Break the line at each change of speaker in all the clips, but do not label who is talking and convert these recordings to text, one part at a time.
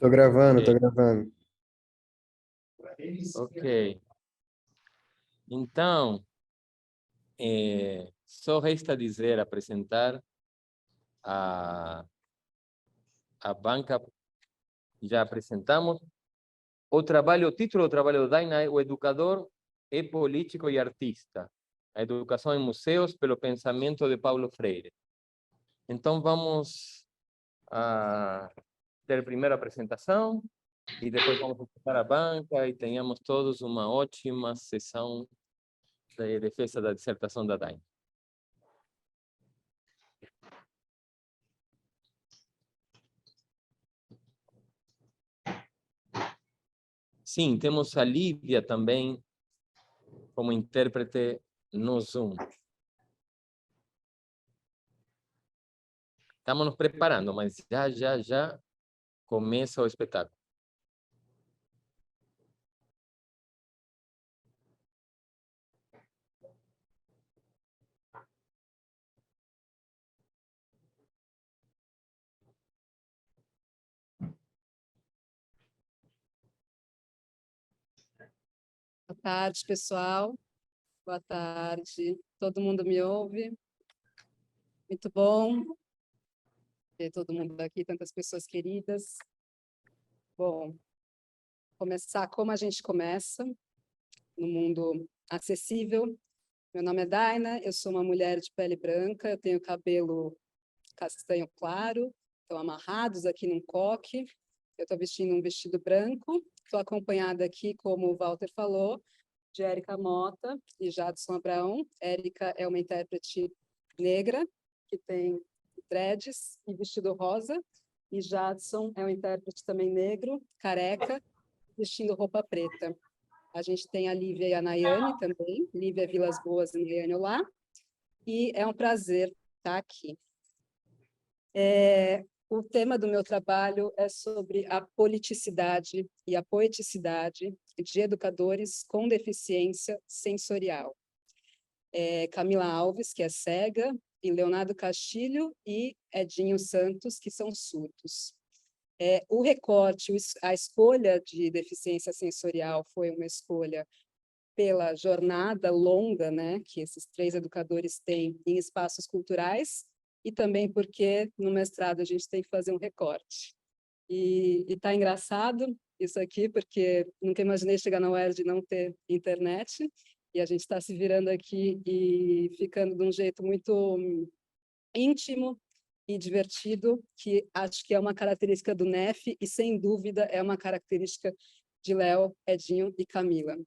Tô gravando, tô
Ok.
gravando.
Ok. Então, só resta dizer, apresentar a banca, já apresentamos. O título do trabalho do Daina é O Educador é Político e Artista. A Educação em Museus pelo Pensamento de Paulo Freire. Então, vamos ter primeiro a apresentação e depois vamos escutar a banca e tenhamos todos uma ótima sessão de defesa da dissertação da Daina. Sim, temos a Lívia também como intérprete no Zoom. Estamos nos preparando, mas já começa o espetáculo.
Boa tarde, pessoal. Boa tarde. Todo mundo me ouve? Muito bom ver todo mundo aqui, tantas pessoas queridas. Bom, começar como a gente começa, no mundo acessível. Meu nome é Daina, eu sou uma mulher de pele branca, eu tenho cabelo castanho claro, estão amarrados aqui num coque. Eu estou vestindo um vestido branco. Estou acompanhada aqui, como o Walter falou, de Érica Mota e Jadson Abraão. Érica é uma intérprete negra, que tem dreads e vestido rosa, e Jadson é um intérprete também negro, careca, vestindo roupa preta. A gente tem a Lívia e a Nayane também, Lívia Vilas Boas e Nayane Olá, e é um prazer estar aqui. O tema do meu trabalho é sobre a politicidade e a poeticidade de educadores com deficiência sensorial. Camila Alves, que é cega, e Leonardo Castilho e Edinho Santos, que são surdos. O recorte, a escolha de deficiência sensorial foi uma escolha pela jornada longa, né, que esses 3 educadores têm em espaços culturais, e também porque no mestrado a gente tem que fazer um recorte. E está engraçado isso aqui, porque nunca imaginei chegar na UERJ e não ter internet, e a gente está se virando aqui e ficando de um jeito muito íntimo e divertido, que acho que é uma característica do NEF, e sem dúvida é uma característica de Léo, Edinho e Camila.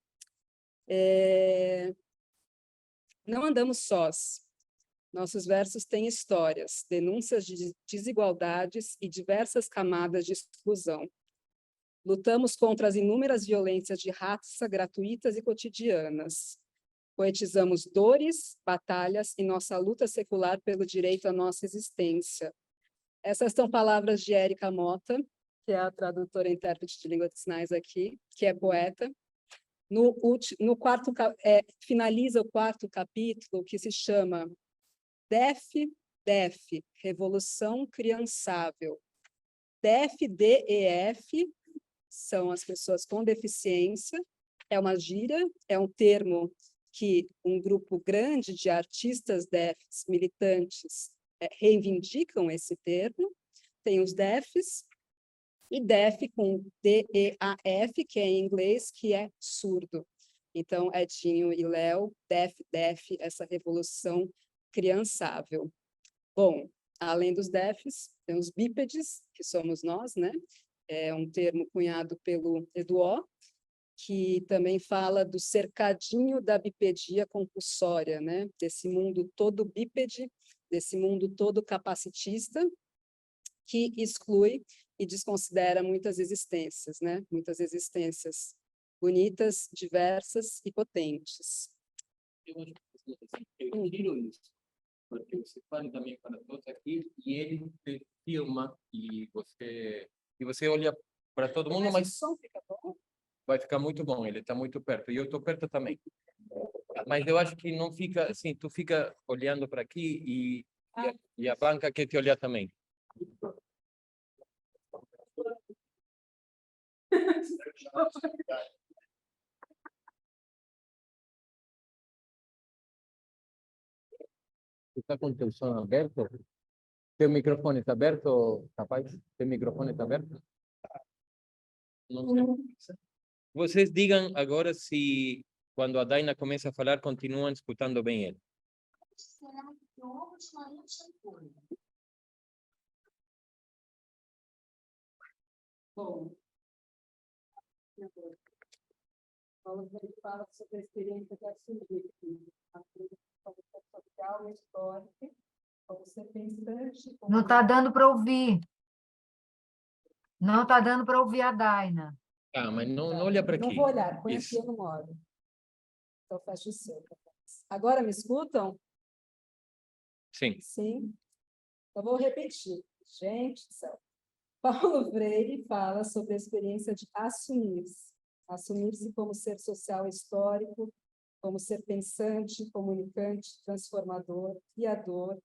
Não andamos sós. Nossos versos têm histórias, denúncias de desigualdades e diversas camadas de exclusão. Lutamos contra as inúmeras violências de raça gratuitas e cotidianas. Poetizamos dores, batalhas e nossa luta secular pelo direito à nossa existência. Essas são palavras de Érica Mota, que é a tradutora e intérprete de língua de sinais aqui, que é poeta. Finaliza o 4º capítulo, que se chama DEF, Revolução Criançável. DEF, D-E-F, são as pessoas com deficiência, é uma gíria, é um termo que um grupo grande de artistas DEFs, militantes, reivindicam esse termo. Tem os DEFs, e DEF com D-E-A-F, que é em inglês, que é surdo. Então, Edinho e Léo, DEF, essa revolução criançável. Bom, além dos DEFs, tem os bípedes, que somos nós, né? É um termo cunhado pelo Eduó, que também fala do cercadinho da bipedia compulsória, né? Desse mundo todo bípede, desse mundo todo capacitista, que exclui e desconsidera muitas existências, né? Muitas existências bonitas, diversas e potentes.
Eu tiro isso, porque você fala também para todos aqui e ele te filma e você olha para todo mundo, mas
o som fica bom?
vai ficar muito bom, ele está muito perto e eu estou perto também. Mas eu acho que não fica assim, tu fica olhando para aqui e a banca quer te olhar também. Está com teu som aberto? Teu microfone está aberto, rapaz? Teu microfone está aberto? Não sei. Vocês digam agora se, quando a Daina começa a falar, continuam escutando bem ele.
Bom, Paulo fala sobre a experiência de assumir a social e histórica, como ser pensante.
Não está dando para ouvir. Não está dando para ouvir a Daina.
Ah, mas não olha para aqui.
Não vou olhar, põe
Isso.
aqui no modo. Então, fecha o seu. Agora me escutam?
Sim.
Sim. Eu vou repetir. Gente do céu. Paulo Freire fala sobre a experiência de assumir-se. Assumir-se como ser social e histórico, como ser pensante, comunicante, transformador, criador,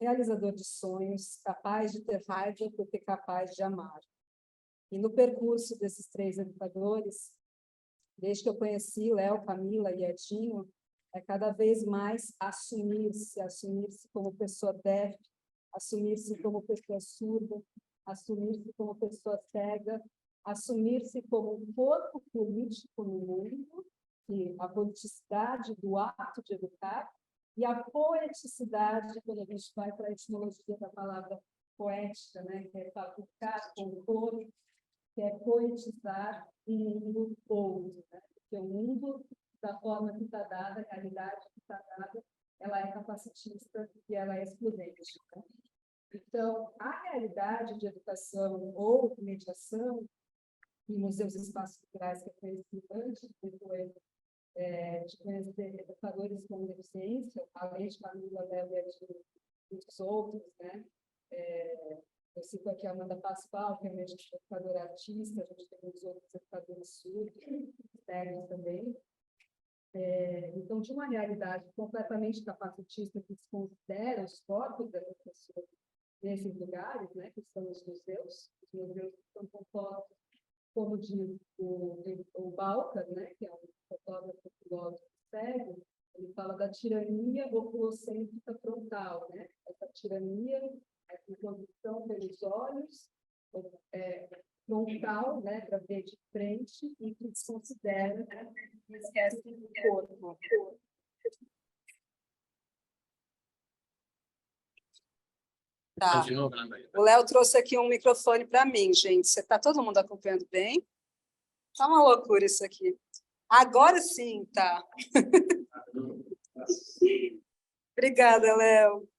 realizador de sonhos, capaz de ter raiva porque capaz de amar. E no percurso desses três educadores, desde que eu conheci Léo, Camila e Edinho, é cada vez mais assumir-se como pessoa deaf, assumir-se como pessoa surda, assumir-se como pessoa cega, assumir-se como um corpo político no mundo, que a politicidade do ato de educar, e a poeticidade, quando a gente vai para a etimologia da palavra poética, né, que é fabricar com o corpo, que é poetizar um mundo outro, né? Porque o mundo, da forma que está dada, a realidade que está dada, ela é capacitista e ela é excludente. Né? Então, a realidade de educação ou mediação, em museus e espaços culturais que eu conheci antes, depois de conhecer educadores com deficiência, além de Camila, Léo e muitos outros, né? Eu cito aqui a Amanda Pascoal, que é uma educadora artista, a gente tem muitos outros educadores surdos, externos também. Então, de uma realidade completamente capacitista que desconsidera os corpos dessas pessoas nesses lugares, né, que são os museus que são compostos, como diz o Balcar, né, que é um fotógrafo filósofo cego, ele fala da tirania oculocêntrica frontal, né? Essa tirania, essa condição pelos olhos, frontal, né, para ver de frente, e que desconsidera, né, e esquece do corpo. Tá. O Léo trouxe aqui um microfone para mim, gente. Você está todo mundo acompanhando bem? Tá uma loucura isso aqui. Agora sim, tá. Obrigada, Léo.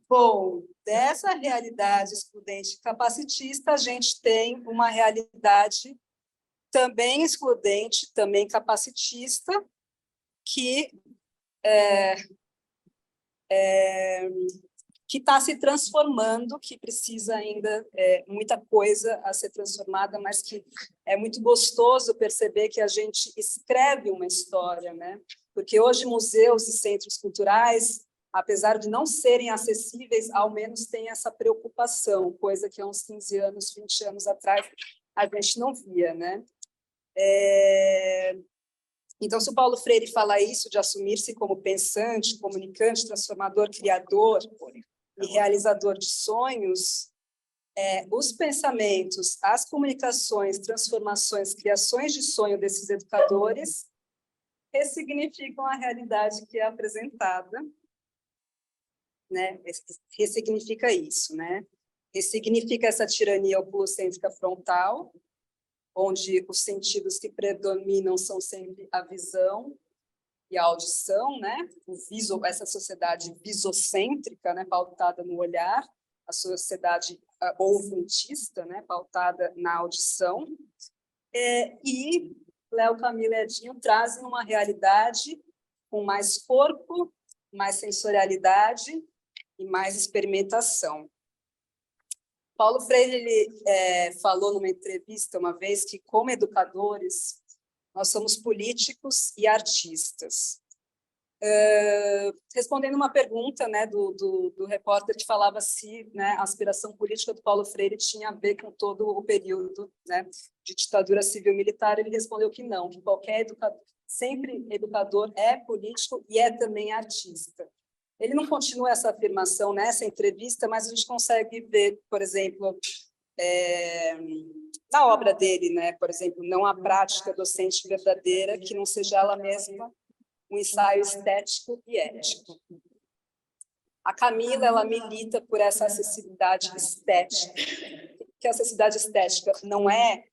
Bom, dessa realidade excludente e capacitista, a gente tem uma realidade também excludente, também capacitista, que está se transformando, que precisa ainda muita coisa a ser transformada, mas que é muito gostoso perceber que a gente escreve uma história, né? Porque hoje museus e centros culturais, apesar de não serem acessíveis, ao menos têm essa preocupação, coisa que há uns 15 anos, 20 anos atrás, a gente não via, né? Então, se o Paulo Freire fala isso, de assumir-se como pensante, comunicante, transformador, criador e realizador de sonhos, os pensamentos, as comunicações, transformações, criações de sonho desses educadores ressignificam a realidade que é apresentada, né? Ressignifica isso, né? Ressignifica essa tirania oculocêntrica frontal, onde os sentidos que predominam são sempre a visão e a audição, né? Essa sociedade visocêntrica, né? Pautada no olhar, a sociedade ouvintista, né? Pautada na audição, e Léo, Camila e Edinho trazem uma realidade com mais corpo, mais sensorialidade e mais experimentação. Paulo Freire ele, falou numa entrevista uma vez que, como educadores, nós somos políticos e artistas. Respondendo uma pergunta, né, do repórter que falava se, né, a aspiração política do Paulo Freire tinha a ver com todo o período, né, de ditadura civil-militar, ele respondeu que não, que qualquer educador, sempre educador é político e é também artista. Ele não continua essa afirmação nessa entrevista, mas a gente consegue ver, por exemplo, na obra dele, né, por exemplo, não há prática docente verdadeira que não seja ela mesma um ensaio estético e ético. A Camila, ela milita por essa acessibilidade estética, que a acessibilidade estética não é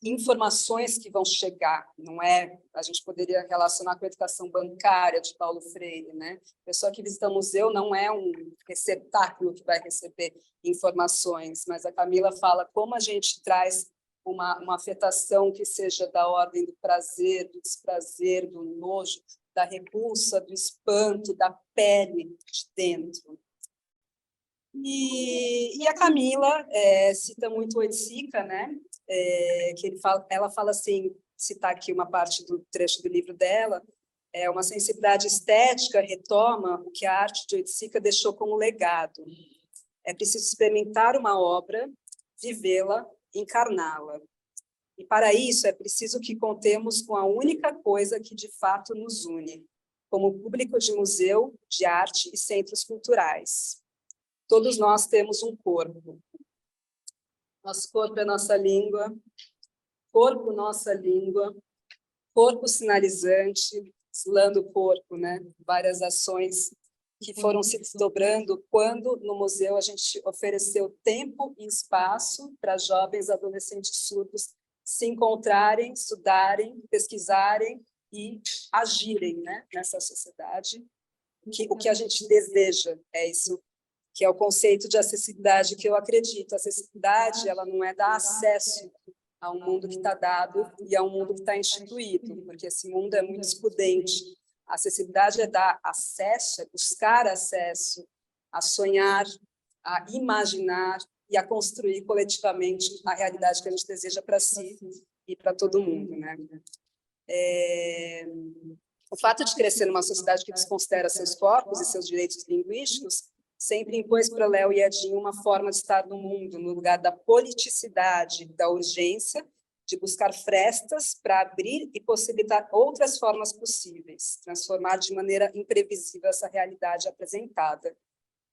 informações que vão chegar, não é, a gente poderia relacionar com a educação bancária de Paulo Freire, né? A pessoa que visita o museu não é um receptáculo que vai receber informações, mas a Camila fala como a gente traz uma afetação que seja da ordem do prazer, do desprazer, do nojo, da repulsa, do espanto, da pele de dentro. E a Camila cita muito Oiticica, né? Que ela fala assim, citar aqui uma parte do trecho do livro dela, uma sensibilidade estética retoma o que a arte de Oiticica deixou como legado. É preciso experimentar uma obra, vivê-la, encarná-la. E, para isso, é preciso que contemos com a única coisa que, de fato, nos une, como público de museu, de arte e centros culturais. Todos nós temos um corpo. Nosso corpo é nossa língua, corpo nossa língua, corpo sinalizante, selando o corpo, né? Várias ações que foram se desdobrando quando, no museu, a gente ofereceu tempo e espaço para jovens e adolescentes surdos se encontrarem, estudarem, pesquisarem e agirem, né, nessa sociedade. O que a gente deseja é isso, que é o conceito de acessibilidade que eu acredito. A acessibilidade, ela não é dar acesso a um mundo que está dado e a um mundo que está instituído, porque esse mundo é muito excludente. A acessibilidade é dar acesso, é buscar acesso, a sonhar, a imaginar e a construir coletivamente a realidade que a gente deseja para si e para todo mundo, né? O fato de crescer numa sociedade que desconsidera seus corpos e seus direitos linguísticos sempre impôs para Léo e Edinho uma forma de estar no mundo, no lugar da politicidade, da urgência, de buscar frestas para abrir e possibilitar outras formas possíveis, transformar de maneira imprevisível essa realidade apresentada.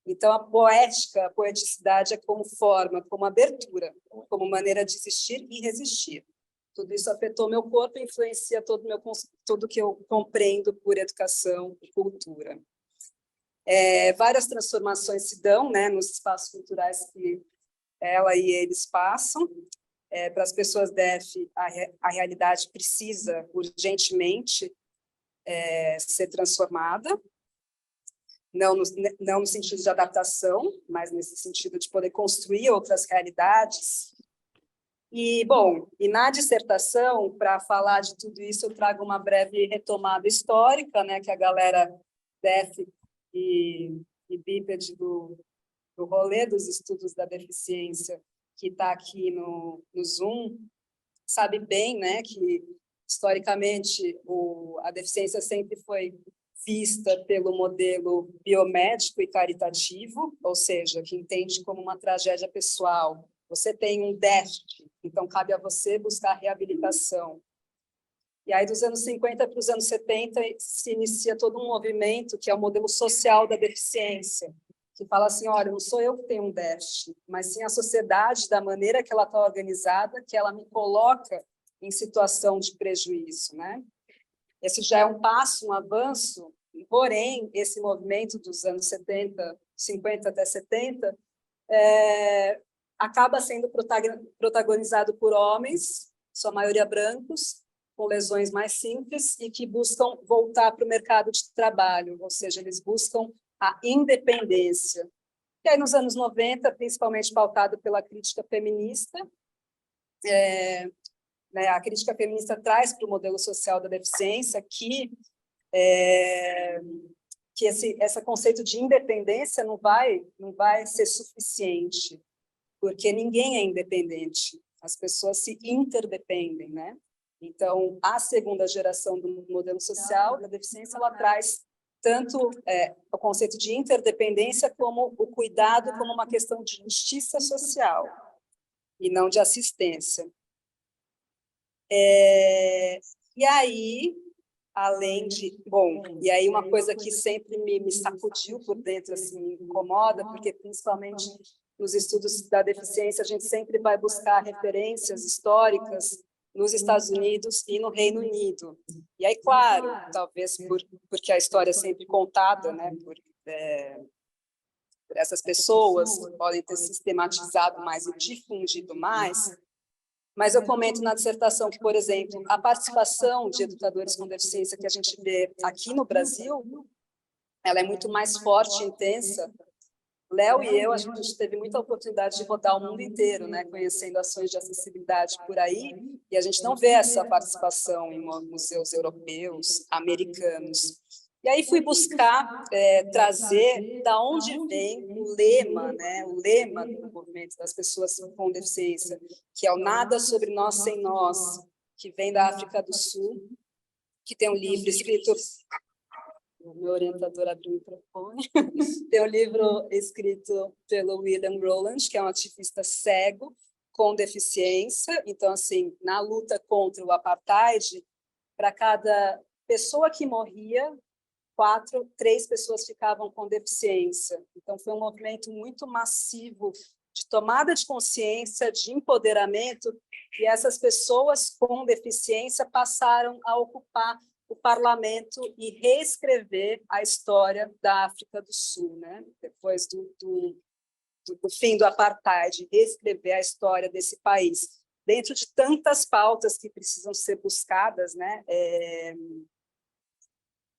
Então, a poética, a poeticidade é como forma, como abertura, como maneira de existir e resistir. Tudo isso afetou meu corpo e influencia tudo que eu compreendo por educação e cultura. Várias transformações se dão, né, nos espaços culturais que ela e eles passam. Para as pessoas DF, a realidade precisa urgentemente ser transformada, não no sentido de adaptação, mas nesse sentido de poder construir outras realidades. E, bom, na dissertação, para falar de tudo isso, eu trago uma breve retomada histórica, né, que a galera DF e bípede do rolê dos estudos da deficiência, que está aqui no Zoom, sabe bem, né, que, historicamente, a deficiência sempre foi vista pelo modelo biomédico e caritativo, ou seja, que entende como uma tragédia pessoal. Você tem um déficit, então cabe a você buscar reabilitação. E aí, dos anos 50 para os anos 70, se inicia todo um movimento que é o modelo social da deficiência, que fala assim, olha, não sou eu que tenho um déficit, mas sim a sociedade, da maneira que ela está organizada, que ela me coloca em situação de prejuízo, né? Esse já é um passo, um avanço, porém, esse movimento dos anos 70, 50 até 70, acaba sendo protagonizado por homens, sua maioria brancos, com lesões mais simples e que buscam voltar para o mercado de trabalho, ou seja, eles buscam a independência. E aí, nos anos 90, principalmente pautado pela crítica feminista, né, a crítica feminista traz para o modelo social da deficiência que esse conceito de independência não vai ser suficiente, porque ninguém é independente, as pessoas se interdependem, né? Então, a segunda geração do modelo social da deficiência, ela traz tanto o conceito de interdependência como o cuidado como uma questão de justiça social e não de assistência. E aí, além de... Bom, e aí uma coisa que sempre me sacudiu por dentro, assim, me incomoda, porque principalmente nos estudos da deficiência, a gente sempre vai buscar referências históricas nos Estados Unidos e no Reino Unido. E aí, claro, talvez porque a história é sempre contada, né, por essas pessoas que podem ter sistematizado mais e difundido mais, mas eu comento na dissertação que, por exemplo, a participação de educadores com deficiência que a gente vê aqui no Brasil, ela é muito mais forte e intensa. Léo e eu, a gente teve muita oportunidade de rodar o mundo inteiro, né, conhecendo ações de acessibilidade por aí, e a gente não vê essa participação em museus europeus, americanos. E aí fui buscar trazer da onde vem o lema, né, o lema do movimento das pessoas com deficiência, que é o Nada sobre nós sem nós, que vem da África do Sul, que tem um livro escrito... O meu orientador abriu o microfone. Tem um livro escrito pelo William Rowland, que é um ativista cego com deficiência. Então, assim, na luta contra o apartheid, para cada pessoa que morria, 3 pessoas ficavam com deficiência. Então, foi um movimento muito massivo de tomada de consciência, de empoderamento, e essas pessoas com deficiência passaram a ocupar o parlamento e reescrever a história da África do Sul, né? Depois do fim do apartheid, reescrever a história desse país, dentro de tantas pautas que precisam ser buscadas, né?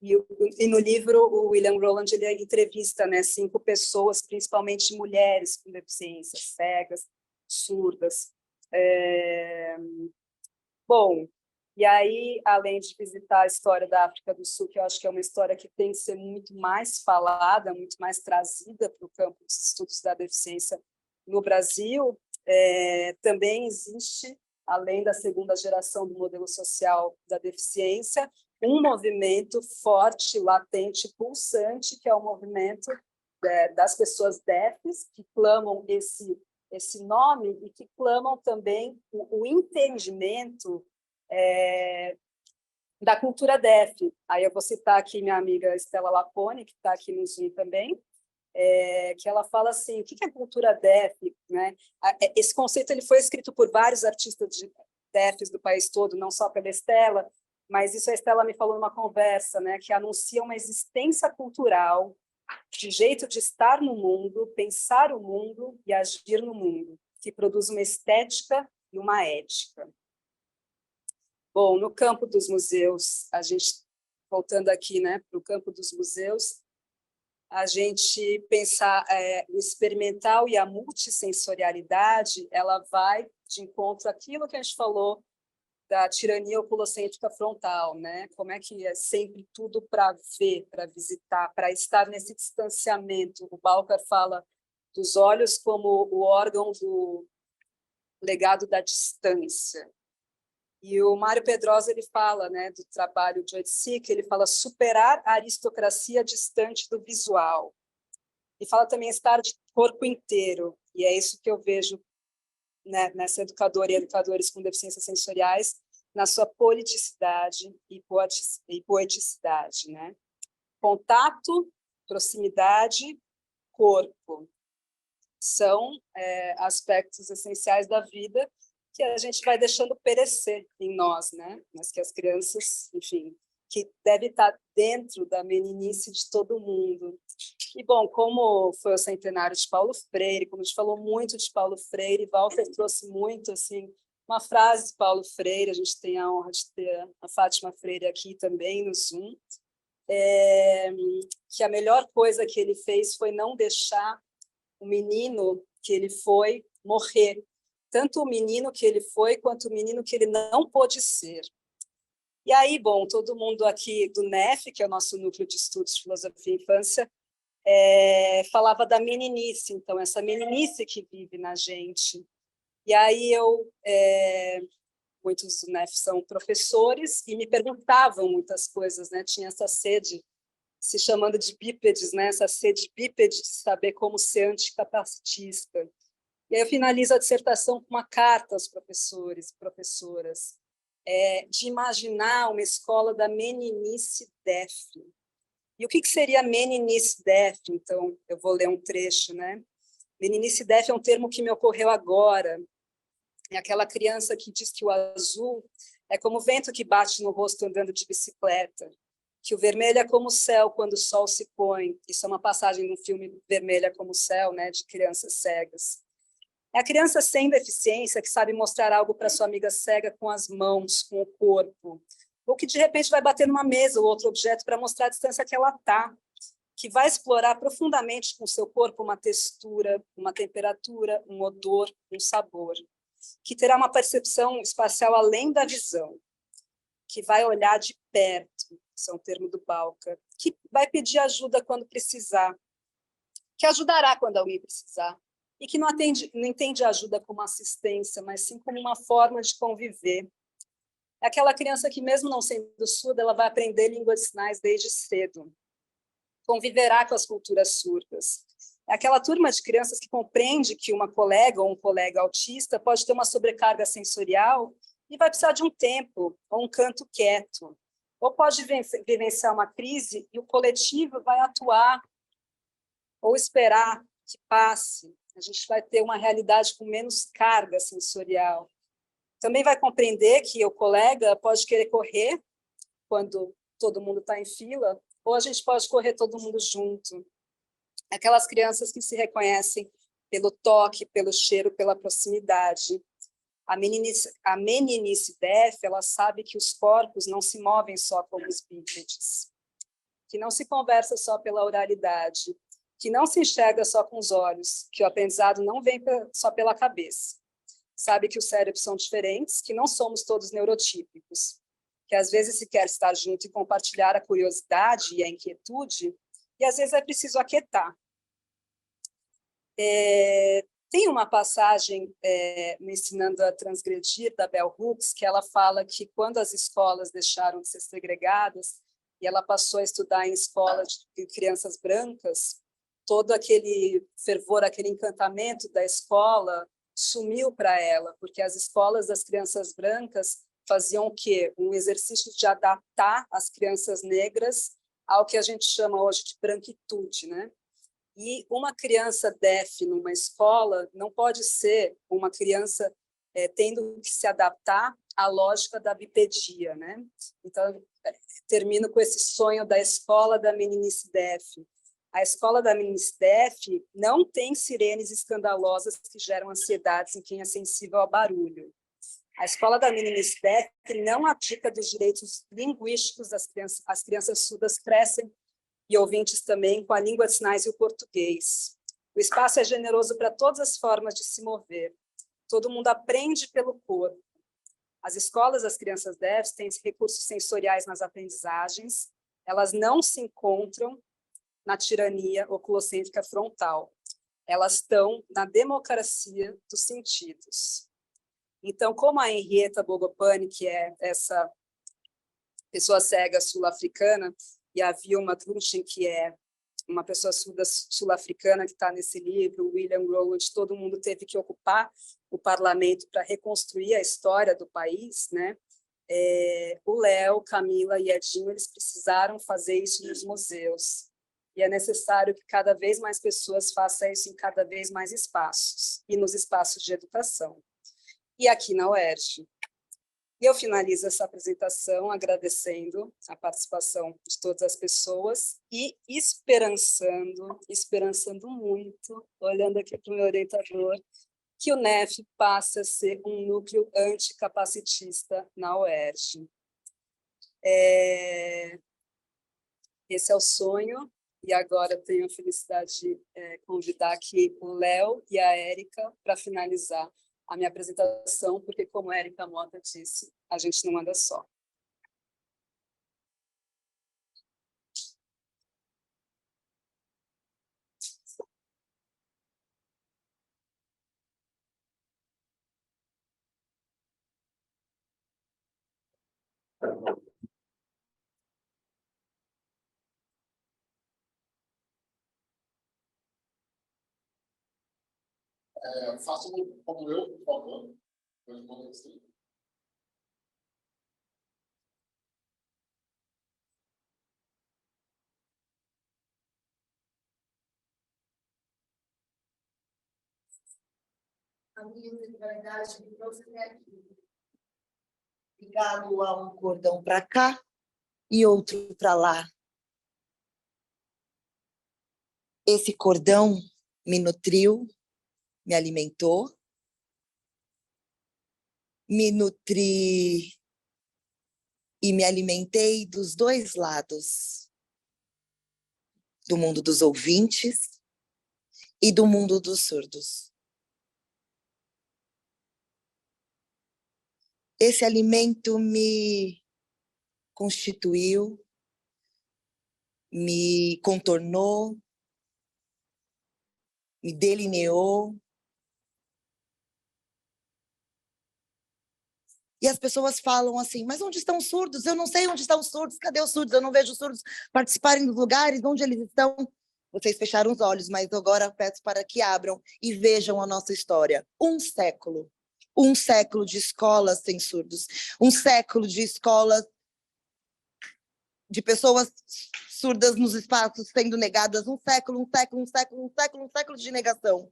E no livro, o William Rowland ele entrevista, né, 5 pessoas, principalmente mulheres com deficiências, cegas, surdas. Bom, e aí, além de visitar a história da África do Sul, que eu acho que é uma história que tem que ser muito mais falada, muito mais trazida para o campo dos estudos da deficiência no Brasil, também existe, além da segunda geração do modelo social da deficiência, um movimento forte, latente, pulsante, que é o movimento das pessoas DEFs, que clamam esse nome e que clamam também o entendimento da cultura DEF. Aí eu vou citar aqui minha amiga Estela Lapone, que está aqui no Zoom também, que ela fala assim, o que é cultura DEF? Né? Esse conceito ele foi escrito por vários artistas de DEFs do país todo, não só pela Estela, mas isso a Estela me falou numa conversa, né, que anuncia uma existência cultural, de jeito de estar no mundo, pensar o mundo e agir no mundo, que produz uma estética e uma ética. Bom, no campo dos museus, a gente, voltando aqui, né, para o campo dos museus, a gente pensar o experimental e a multissensorialidade, ela vai de encontro àquilo que a gente falou da tirania oculocêntrica frontal, né? Como é que é sempre tudo para ver, para visitar, para estar nesse distanciamento. O Balcar fala dos olhos como o órgão do legado da distância. E o Mário Pedrosa ele fala, né, do trabalho de Oiticic, ele fala superar a aristocracia distante do visual. E fala também estar de corpo inteiro. E é isso que eu vejo, né, nessa educadora e educadores com deficiências sensoriais, na sua politicidade e poeticidade, né? Contato, proximidade, corpo são aspectos essenciais da vida que a gente vai deixando perecer em nós, né? Mas que as crianças, enfim, que deve estar dentro da meninice de todo mundo. E, bom, como foi o centenário de Paulo Freire, como a gente falou muito de Paulo Freire, Walter trouxe muito, assim, uma frase de Paulo Freire, a gente tem a honra de ter a Fátima Freire aqui também no Zoom, que a melhor coisa que ele fez foi não deixar o menino que ele foi morrer, tanto o menino que ele foi, quanto o menino que ele não pôde ser. E aí, bom, todo mundo aqui do NEF, que é o nosso Núcleo de Estudos de Filosofia e Infância, falava da meninice, então, essa meninice que vive na gente. E aí eu muitos do NEF são professores e me perguntavam muitas coisas, né? Tinha essa sede, se chamando de bípedes, né? Essa sede bípede de saber como ser anticapacitista. E aí eu finalizo a dissertação com uma carta aos professores e professoras, de imaginar uma escola da meninice DEF. E o que seria meninice DEF? Então, eu vou ler um trecho, né? Meninice DEF é um termo que me ocorreu agora. É aquela criança que diz que o azul é como o vento que bate no rosto andando de bicicleta, que o vermelho é como o céu quando o sol se põe. Isso é uma passagem do filme Vermelho é como o céu, né, de crianças cegas. É a criança sem deficiência que sabe mostrar algo para sua amiga cega com as mãos, com o corpo, ou que de repente vai bater numa mesa ou outro objeto para mostrar a distância que ela está, que vai explorar profundamente com seu corpo uma textura, uma temperatura, um odor, um sabor, que terá uma percepção espacial além da visão, que vai olhar de perto, esse é um termo do Balca, que vai pedir ajuda quando precisar, que ajudará quando alguém precisar, e que não entende a ajuda como assistência, mas sim como uma forma de conviver. É aquela criança que, mesmo não sendo surda, ela vai aprender língua de sinais desde cedo. Conviverá com as culturas surdas. É aquela turma de crianças que compreende que uma colega ou um colega autista pode ter uma sobrecarga sensorial e vai precisar de um tempo, ou um canto quieto. Ou pode vivenciar uma crise e o coletivo vai atuar ou esperar que passe. A gente vai ter uma realidade com menos carga sensorial. Também vai compreender que o colega pode querer correr quando todo mundo está em fila, ou a gente pode correr todo mundo junto. Aquelas crianças que se reconhecem pelo toque, pelo cheiro, pela proximidade. A meninice DEF, ela sabe que os corpos não se movem só como os bípedes, que não se conversa só pela oralidade, que não se enxerga só com os olhos, que o aprendizado não vem só pela cabeça. Sabe que os cérebros são diferentes, que não somos todos neurotípicos, que às vezes se quer estar junto e compartilhar a curiosidade e a inquietude, e às vezes é preciso aquietar. Tem uma passagem me ensinando a transgredir, da Bell Hooks, que ela fala que quando as escolas deixaram de ser segregadas e ela passou a estudar em escolas de crianças brancas, todo aquele fervor, aquele encantamento da escola sumiu para ela, porque as escolas das crianças brancas faziam o quê? Um exercício de adaptar as crianças negras ao que a gente chama hoje de branquitude, né? E uma criança DEF numa escola não pode ser uma criança tendo que se adaptar à lógica da bipedia, né? Então, termino com esse sonho da escola da meninice DEF. A escola da meninice DEF não tem sirenes escandalosas que geram ansiedades em quem é sensível ao barulho. A escola da meninice DEF não abdica dos direitos linguísticos das crianças. As crianças surdas crescem, e ouvintes também, com a língua de sinais e o português. O espaço é generoso para todas as formas de se mover. Todo mundo aprende pelo corpo. As escolas das crianças DEFs têm recursos sensoriais nas aprendizagens, elas não se encontram na tirania oculocêntrica frontal. Elas estão na democracia dos sentidos. Então, como a Henrietta Bogopani, que é essa pessoa cega sul-africana, e a Vilma Truchen, que é uma pessoa surda sul-africana que está nesse livro, o William Rowland, todo mundo teve que ocupar o parlamento para reconstruir a história do país, né? O Léo, Camila e Edinho, eles precisaram fazer isso nos museus. E é necessário que cada vez mais pessoas façam isso em cada vez mais espaços, e nos espaços de educação. E aqui na UERJ. E eu finalizo essa apresentação agradecendo a participação de todas as pessoas e esperançando muito, olhando aqui para o meu orientador, que o NEF passe a ser um núcleo anticapacitista na UERJ. Esse é o sonho, e agora eu tenho a felicidade de convidar aqui o Léo e a Érica para finalizar a minha apresentação, porque, como a Érica Mota disse, a gente não anda só.
Faça como eu, por favor.
A minha individualidade me trouxe até aqui. Ligado a um cordão para cá e outro para lá. Esse cordão me nutriu, me alimentou, me nutri e me alimentei dos dois lados, do mundo dos ouvintes e do mundo dos surdos. Esse alimento me constituiu, me contornou, me delineou. E as pessoas falam assim, mas onde estão os surdos? Eu não sei onde estão os surdos, cadê os surdos? Eu não vejo os surdos participarem dos lugares, onde eles estão? Vocês fecharam os olhos, mas agora peço para que abram e vejam a nossa história. Um século de escolas sem surdos, um século de escolas de pessoas surdas nos espaços sendo negadas, um século de negação.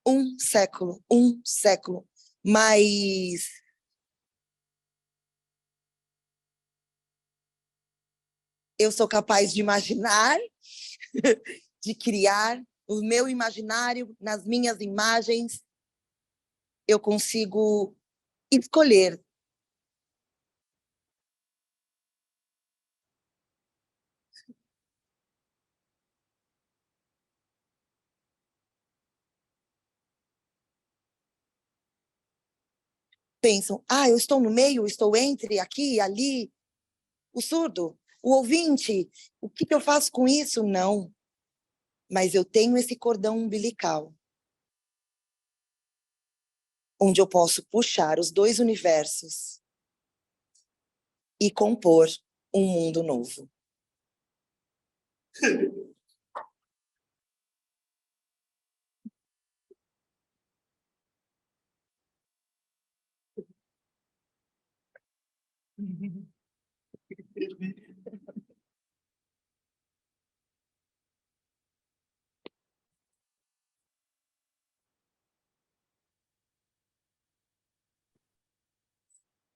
Um século. Mas eu sou capaz de imaginar, de criar o meu imaginário, nas minhas imagens, eu consigo escolher. Pensam, eu estou no meio, estou entre, aqui, ali, o surdo, o ouvinte, o que eu faço com isso? Não. Mas eu tenho esse cordão umbilical, onde eu posso puxar os dois universos e compor um mundo novo.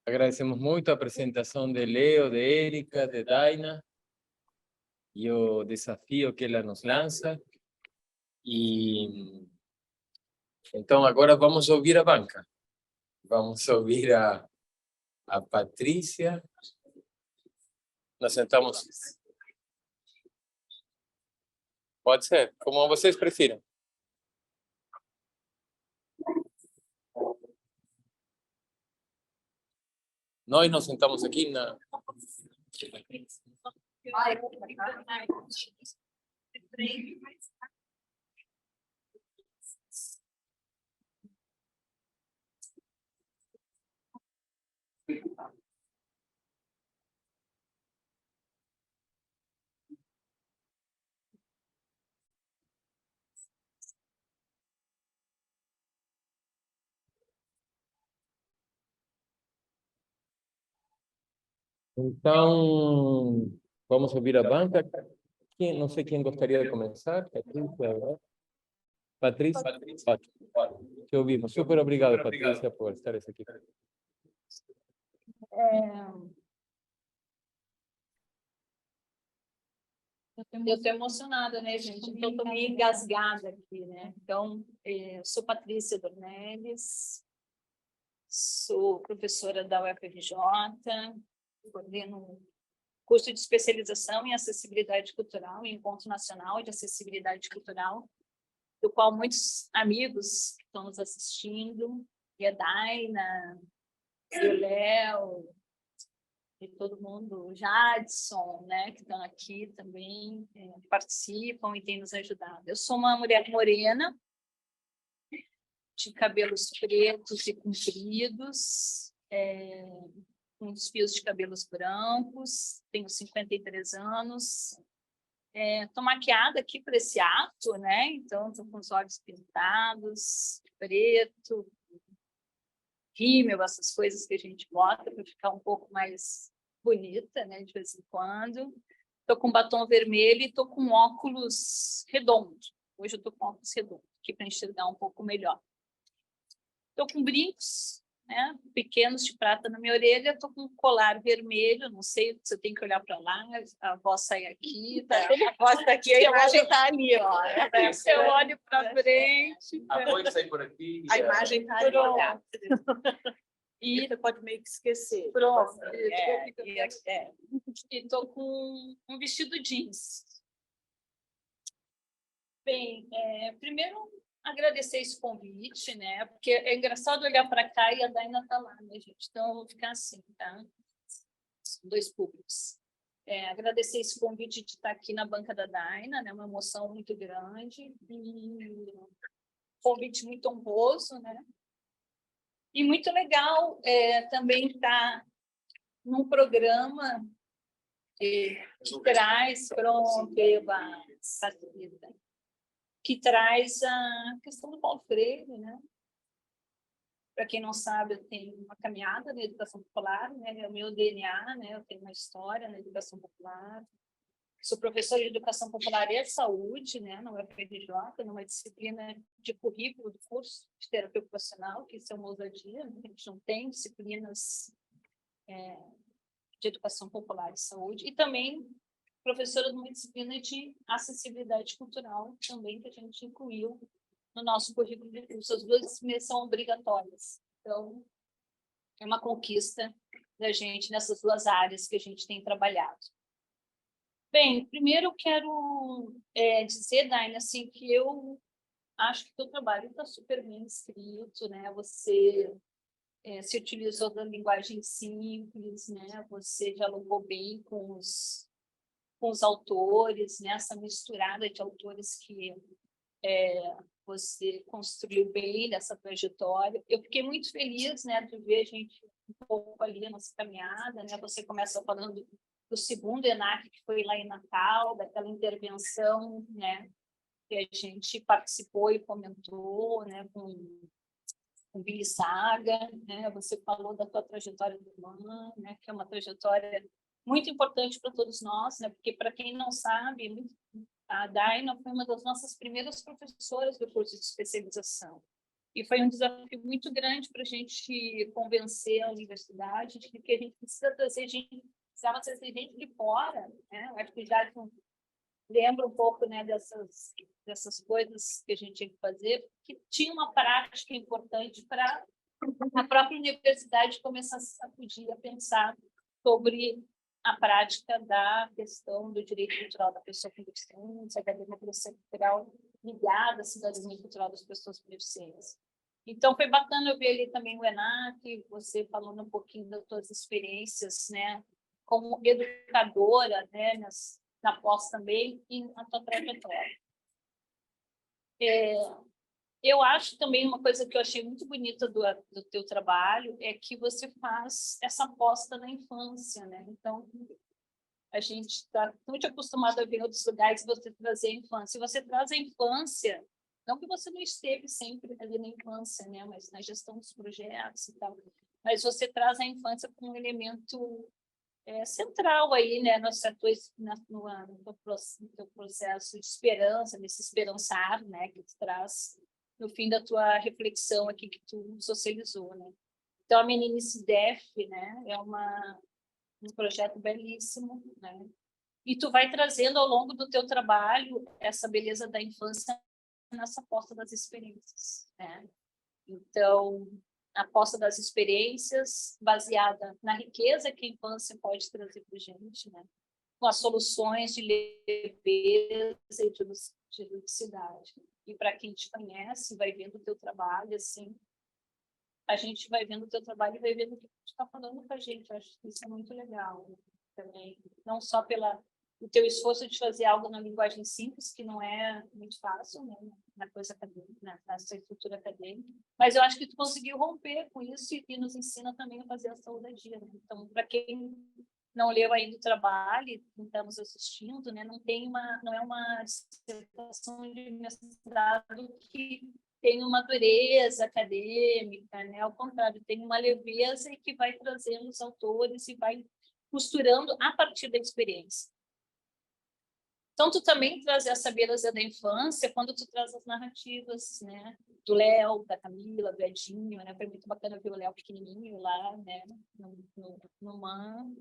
Agradecemos muito a apresentação de Leo, de Érica, de Daina e o desafio que ela nos lança. E então agora vamos ouvir a banca. Vamos ouvir a Patrícia. Nós sentamos. Pode ser, como vocês prefiram. Nós nos sentamos aqui na... Então, vamos ouvir a banca. Não sei quem gostaria de começar. Patrícia? Ótimo. Te ouvimos. Super obrigado, Patrícia, por estar aqui.
Eu estou emocionada, né, gente? Então, estou meio engasgada aqui, né? Então, sou Patrícia Dornelles, sou professora da UFRJ, coordeno um curso de especialização em acessibilidade cultural, em Encontro Nacional de Acessibilidade Cultural, do qual muitos amigos que estão nos assistindo, e a Daina, e o Léo, e todo mundo, o Jadson, né, que estão aqui também, participam e têm nos ajudado. Eu sou uma mulher morena, de cabelos pretos e compridos, com os fios de cabelos brancos, tenho 53 anos. Estou maquiada aqui para esse ato, né? Então, estou com os olhos pintados, preto, rímel, essas coisas que a gente bota para ficar um pouco mais bonita, né? De vez em quando. Estou com batom vermelho e estou com óculos redondos. Hoje eu estou com óculos redondos, aqui para enxergar um pouco melhor. Estou com brincos, né, pequenos de prata na minha orelha, estou com um colar vermelho, não sei se eu tenho que olhar para lá, a voz sai aqui, tá? A voz está aqui, a imagem está ali, ó. Eu olho para frente.
A voz sai por aqui.
A imagem está ali.
Pronto.
E você pode meio que esquecer.
Pronto.
E
estou com um vestido jeans. Bem, primeiro agradecer esse convite, né? Porque é engraçado olhar para cá e a Daina está lá, né, gente? Então, eu vou ficar assim, tá? Dois públicos. Agradecer esse convite de estar aqui na banca da Daina, né? Uma emoção muito grande e um convite muito honroso, né? E muito legal também estar num programa que traz, pronto, Eva, Patrícia, que traz a questão do Paulo Freire, né? Para quem não sabe, eu tenho uma caminhada na educação popular, né? É o meu DNA, né? Eu tenho uma história na educação popular. Sou professora de educação popular e saúde, né? Na UFRJ, numa disciplina de currículo do curso de terapia ocupacional, que isso é uma ousadia, né? A gente não tem disciplinas de educação popular e saúde. E também professora de uma disciplina de acessibilidade cultural, também que a gente incluiu no nosso currículo de curso. As duas disciplinas são obrigatórias. Então, é uma conquista da gente nessas duas áreas que a gente tem trabalhado. Bem, primeiro eu quero dizer, Daina, assim, que eu acho que o teu trabalho está super bem escrito, né? Você se utilizou da linguagem simples, né? Você dialogou bem com os autores, né? Essa misturada de autores que você construiu bem nessa trajetória. Eu fiquei muito feliz, né, de ver a gente um pouco ali na nossa caminhada, né? Você começa falando do segundo ENAC, que foi lá em Natal, daquela intervenção, né, que a gente participou e comentou, né, com Billy Saga, né? Você falou da tua trajetória de irmã, né, que é uma trajetória muito importante para todos nós, né? Porque, para quem não sabe, a Daina foi uma das nossas primeiras professoras do curso de especialização. E foi um desafio muito grande para a gente convencer a universidade de que a gente precisava trazer gente de fora, né? Eu acho que já lembra um pouco, né, dessas coisas que a gente tinha que fazer, que tinha uma prática importante para a própria universidade começar a se sacudir, a pensar sobre a prática da questão do direito cultural da pessoa com deficiência, da democracia cultural ligada à cidadania cultural das pessoas com deficiência. Então, foi bacana eu ver ali também o ENAC, você falando um pouquinho das suas experiências, né, como educadora, né, na pós também, e na tua trajetória. Eu acho também uma coisa que eu achei muito bonita do teu trabalho é que você faz essa aposta na infância, né? Então, a gente está muito acostumado a ver em outros lugares você trazer a infância. E você traz a infância, não que você não esteve sempre ali na infância, né? Mas na gestão dos projetos e tal. Mas você traz a infância como um elemento central aí, né? No teu processo de esperança, nesse esperançar, né? Que tu traz no fim da tua reflexão aqui que tu socializou, né? Então, a Meninice Def, né? É um projeto belíssimo, né? E tu vai trazendo ao longo do teu trabalho essa beleza da infância nessa aposta das experiências, né? Então, a aposta das experiências baseada na riqueza que a infância pode trazer para a gente, né? Com as soluções de leveza e de ludicidade. E para quem te conhece, vai vendo o teu trabalho, assim, a gente vai vendo o teu trabalho e vai vendo o que tu está falando para a gente. Eu acho que isso é muito legal, né? Também, não só pela o teu esforço de fazer algo na linguagem simples, que não é muito fácil, né, na coisa acadêmica, na sua estrutura acadêmica, mas eu acho que tu conseguiu romper com isso e nos ensina também a fazer essa ousadia, né? Então, para quem não leu ainda o trabalho, e estamos assistindo, né, não é uma dissertação de mestrado que tem uma dureza acadêmica, né? Ao contrário, tem uma leveza e que vai trazendo os autores e vai costurando a partir da experiência. Então, tu também traz essa beleza da infância quando tu traz as narrativas, né? Do Léo, da Camila, do Edinho, né? Foi muito bacana ver o Léo pequenininho lá, né? No MAN.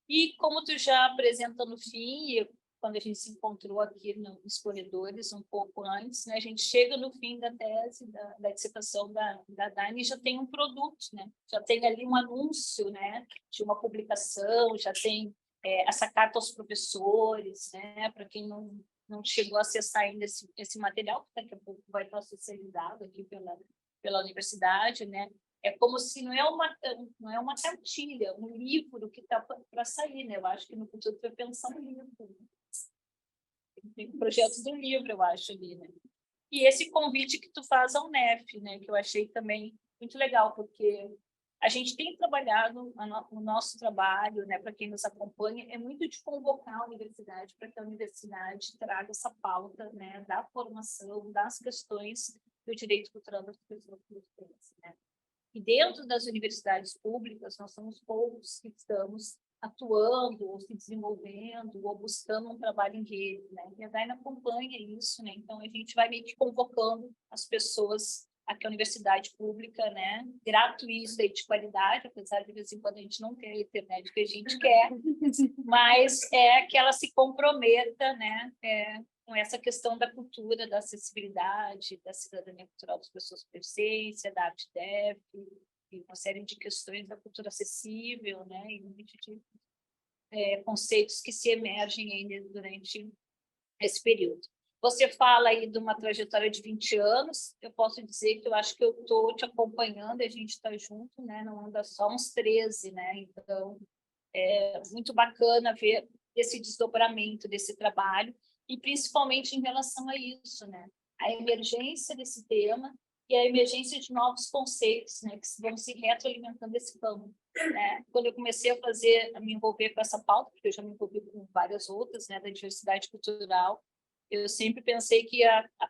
E como tu já apresenta no fim, quando a gente se encontrou aqui nos corredores um pouco antes, né? A gente chega no fim da tese, da dissertação da Dani, e já tem um produto, né? Já tem ali um anúncio, né? De uma publicação, já tem essa carta aos professores, né? Para quem não chegou a acessar ainda esse material, que daqui a pouco vai estar socializado aqui pela universidade, né? É como se não é uma cartilha, um livro que está para sair, né? Eu acho que no futuro tu vai pensar um livro. Tem projetos do livro, eu acho, ali, né? E esse convite que tu faz ao NEF, né? Que eu achei também muito legal, porque a gente tem trabalhado o nosso trabalho, né? Para quem nos acompanha, é muito de convocar a universidade para que a universidade traga essa pauta, né? Da formação, das questões do direito cultural das pessoas com deficiência, né? E dentro das universidades públicas, nós somos poucos que estamos atuando, ou se desenvolvendo, ou buscando um trabalho em rede, né? E a Daina acompanha isso, né? Então, a gente vai meio que convocando as pessoas a que a universidade pública, né, gratuita e de qualidade, apesar de vez em quando a gente não ter a internet que a gente quer, mas que ela se comprometa, né, com essa questão da cultura, da acessibilidade, da cidadania cultural das pessoas com deficiência, da ArtDef, e uma série de questões da cultura acessível, né, e um monte de conceitos que se emergem ainda durante esse período. Você fala aí de uma trajetória de 20 anos, eu posso dizer que eu acho que eu estou te acompanhando, a gente está junto, né, não anda só uns 13, né, então é muito bacana ver esse desdobramento desse trabalho, e principalmente em relação a isso, né, a emergência desse tema e a emergência de novos conceitos, né, que vão se retroalimentando esse campo, né. Quando eu comecei a me envolver com essa pauta, porque eu já me envolvi com várias outras, né, da diversidade cultural, eu sempre pensei que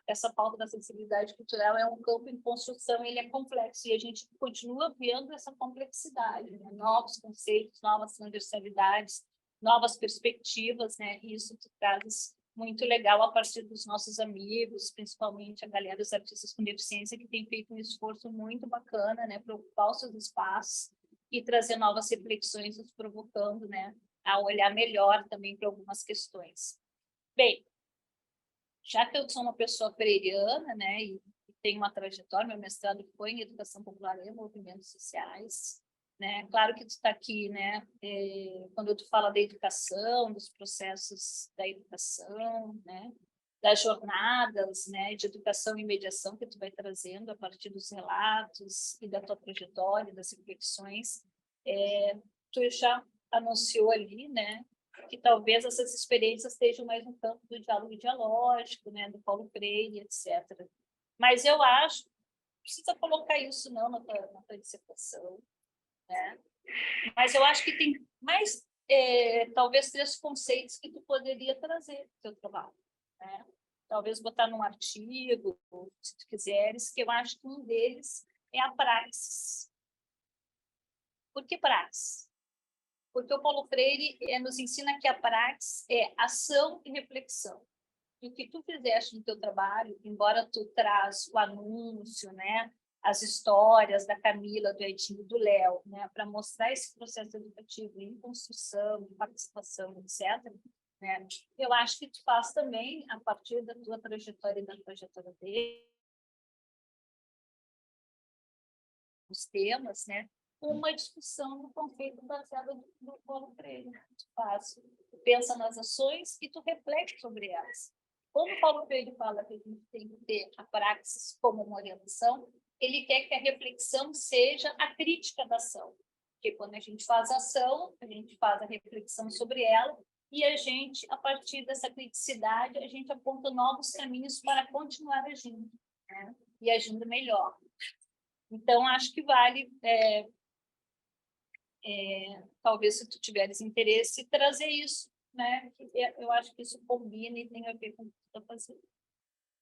essa pauta da sensibilidade cultural é um campo em construção, ele é complexo, e a gente continua vendo essa complexidade, né? Novos conceitos, novas transversalidades, novas perspectivas, né? E isso traz muito legal a partir dos nossos amigos, principalmente a galera dos artistas com deficiência, que tem feito um esforço muito bacana, né, para ocupar os seus espaços e trazer novas reflexões, nos provocando, né, a olhar melhor também para algumas questões. Bem, já que eu sou uma pessoa freiriana, né, e tenho uma trajetória, meu mestrado foi em Educação Popular e Movimentos Sociais, né, claro que tu está aqui, né, quando tu fala da educação, dos processos da educação, né, das jornadas, né, de educação e mediação que tu vai trazendo a partir dos relatos e da tua trajetória, das reflexões, tu já anunciou ali, né, que talvez essas experiências estejam mais no campo do diálogo dialógico, né, do Paulo Freire, etc. Mas eu acho que não precisa colocar isso não na tua dissertação, né? Mas eu acho que tem mais, talvez, 3 conceitos que tu poderia trazer para o teu trabalho, né? Talvez botar num artigo, se tu quiseres, que eu acho que um deles é a praxis. Por que praxis? Porque o Paulo Freire nos ensina que a praxis é ação e reflexão. E o que tu fizeste no teu trabalho, embora tu traz o anúncio, né, as histórias da Camila, do Edinho, do Léo, né, para mostrar esse processo educativo em construção, em participação, etc., né, eu acho que tu faz também, a partir da tua trajetória e da trajetória dele, os temas, né, uma discussão do conceito baseado no Paulo Freire. Tu faz, tu pensa nas ações e tu reflete sobre elas. Como o Paulo Freire fala que a gente tem que ter a praxis como uma orientação, ele quer que a reflexão seja a crítica da ação. Porque quando a gente faz a ação, a gente faz a reflexão sobre ela, e a gente, a partir dessa criticidade, a gente aponta novos caminhos para continuar agindo, né? E agindo melhor. Então, acho que vale, talvez, se tu tiveres interesse, trazer isso, né? Eu acho que isso combina e tem a ver com o que tu está fazendo.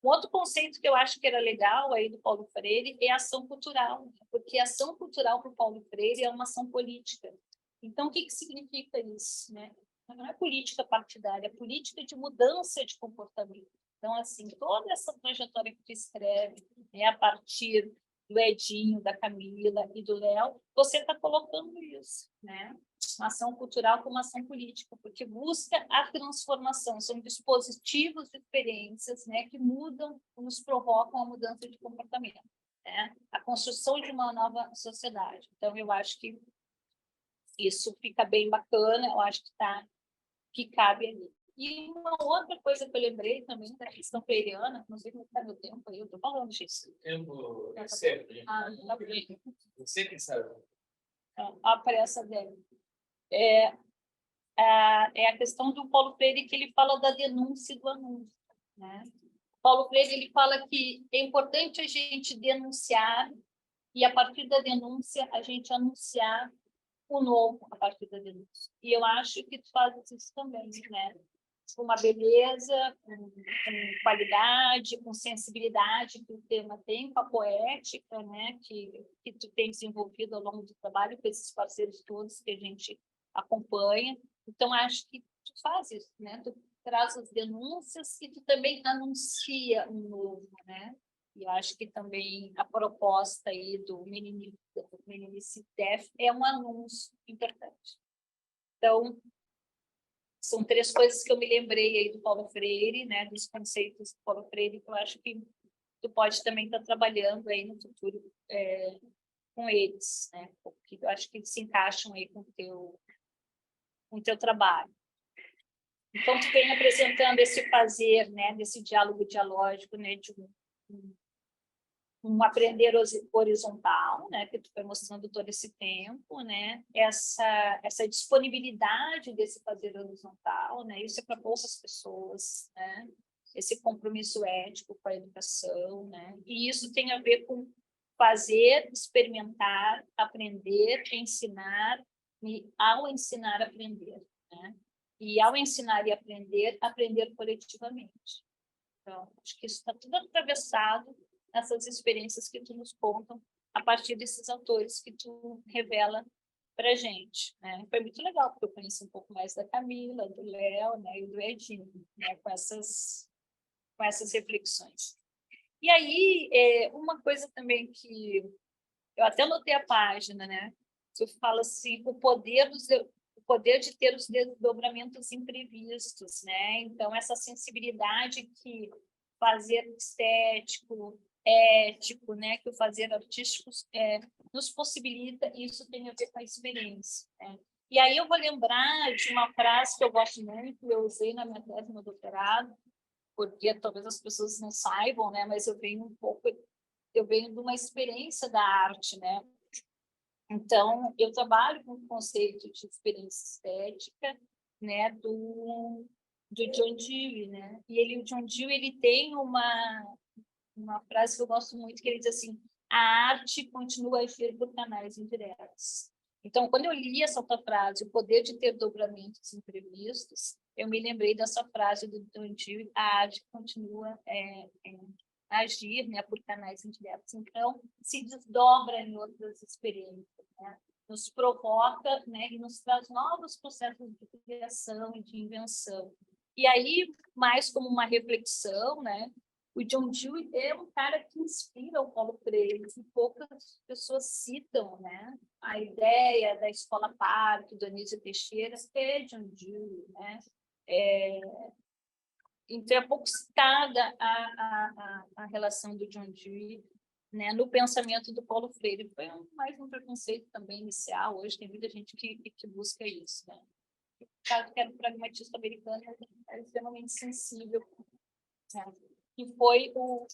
Um outro conceito que eu acho que era legal aí do Paulo Freire é a ação cultural, né? Porque a ação cultural para o Paulo Freire é uma ação política. Então, o que significa isso, né? Não é política partidária, é política de mudança de comportamento. Então, assim, toda essa trajetória que tu escreve, né, a partir do Edinho, da Camila e do Léo, você está colocando isso, né? Uma ação cultural como ação política, porque busca a transformação, são dispositivos de experiências, né, que mudam, nos provocam a mudança de comportamento, né? A construção de uma nova sociedade. Então, eu acho que isso fica bem bacana, eu acho que cabe ali. E uma outra coisa que eu lembrei também da questão freiriana, não sei como está meu tempo aí, eu estou falando disso.
Tempo é sempre.
Tá bem.
Você que sabe.
A pressa dele. É a questão do Paulo Freire, que ele fala da denúncia e do anúncio, né? Paulo Freire, ele fala que é importante a gente denunciar e, a partir da denúncia, a gente anunciar o novo a partir da denúncia. E eu acho que tu fazes isso também, né? Com uma beleza, com qualidade, com sensibilidade que o tema tem, com a poética, né? Que tu tem desenvolvido ao longo do trabalho com esses parceiros todos que a gente acompanha. Então, acho que tu faz isso, né? Tu traz as denúncias e tu também anuncia um novo, né? E eu acho que também a proposta aí do Meninice-Def é um anúncio importante. Então, são 3 coisas que eu me lembrei aí do Paulo Freire, né? Dos conceitos do Paulo Freire, que eu acho que tu pode também estar trabalhando aí no futuro com eles, né? Porque eu acho que eles se encaixam aí com o teu trabalho. Então, tu vem apresentando esse fazer, né? Desse diálogo dialógico, né? De um aprender horizontal, né, que tu foi mostrando todo esse tempo, né, essa disponibilidade desse fazer horizontal, né, isso é para poucas pessoas, né, esse compromisso ético com a educação, né, e isso tem a ver com fazer, experimentar, aprender, ensinar, e ao ensinar, aprender, né, e ao ensinar e aprender coletivamente. Então, acho que isso está tudo atravessado essas experiências que tu nos contam a partir desses autores que tu revela para a gente, né? Foi muito legal, porque eu conheci um pouco mais da Camila, do Léo, né, e do Edinho, né, com essas reflexões. E aí, uma coisa também que eu até anotei a página, né? Tu fala assim, o poder de ter os desdobramentos imprevistos, né? Então, essa sensibilidade que fazer estético, ético, né, que o fazer artístico nos possibilita, e isso tem a ver com a experiência, né? E aí eu vou lembrar de uma frase que eu gosto muito, eu usei na minha tese no doutorado, porque talvez as pessoas não saibam, né, mas eu venho de uma experiência da arte, né? Então, eu trabalho com o conceito de experiência estética, né, do John Dewey, né? E o John Dewey, ele tem uma frase que eu gosto muito, que ele diz assim: a arte continua a agir por canais indiretos. Então, quando eu li essa outra frase, o poder de ter dobramentos imprevistos, eu me lembrei dessa frase do John Dewey: a arte continua a agir, né, por canais indiretos. Então, se desdobra em outras experiências, né? Nos provoca, né, e nos traz novos processos de criação e de invenção. E aí, mais como uma reflexão, né, o John Dewey é um cara que inspira o Paulo Freire, que poucas pessoas citam, né? A ideia da escola parque, do Anísio Teixeira, é John Dewey, né? Então, é pouco citada a relação do John Dewey, né, no pensamento do Paulo Freire. Foi mais um preconceito também inicial. Hoje tem muita gente que busca isso, né? O cara que era um pragmatista americano é extremamente sensível, né? Que foi o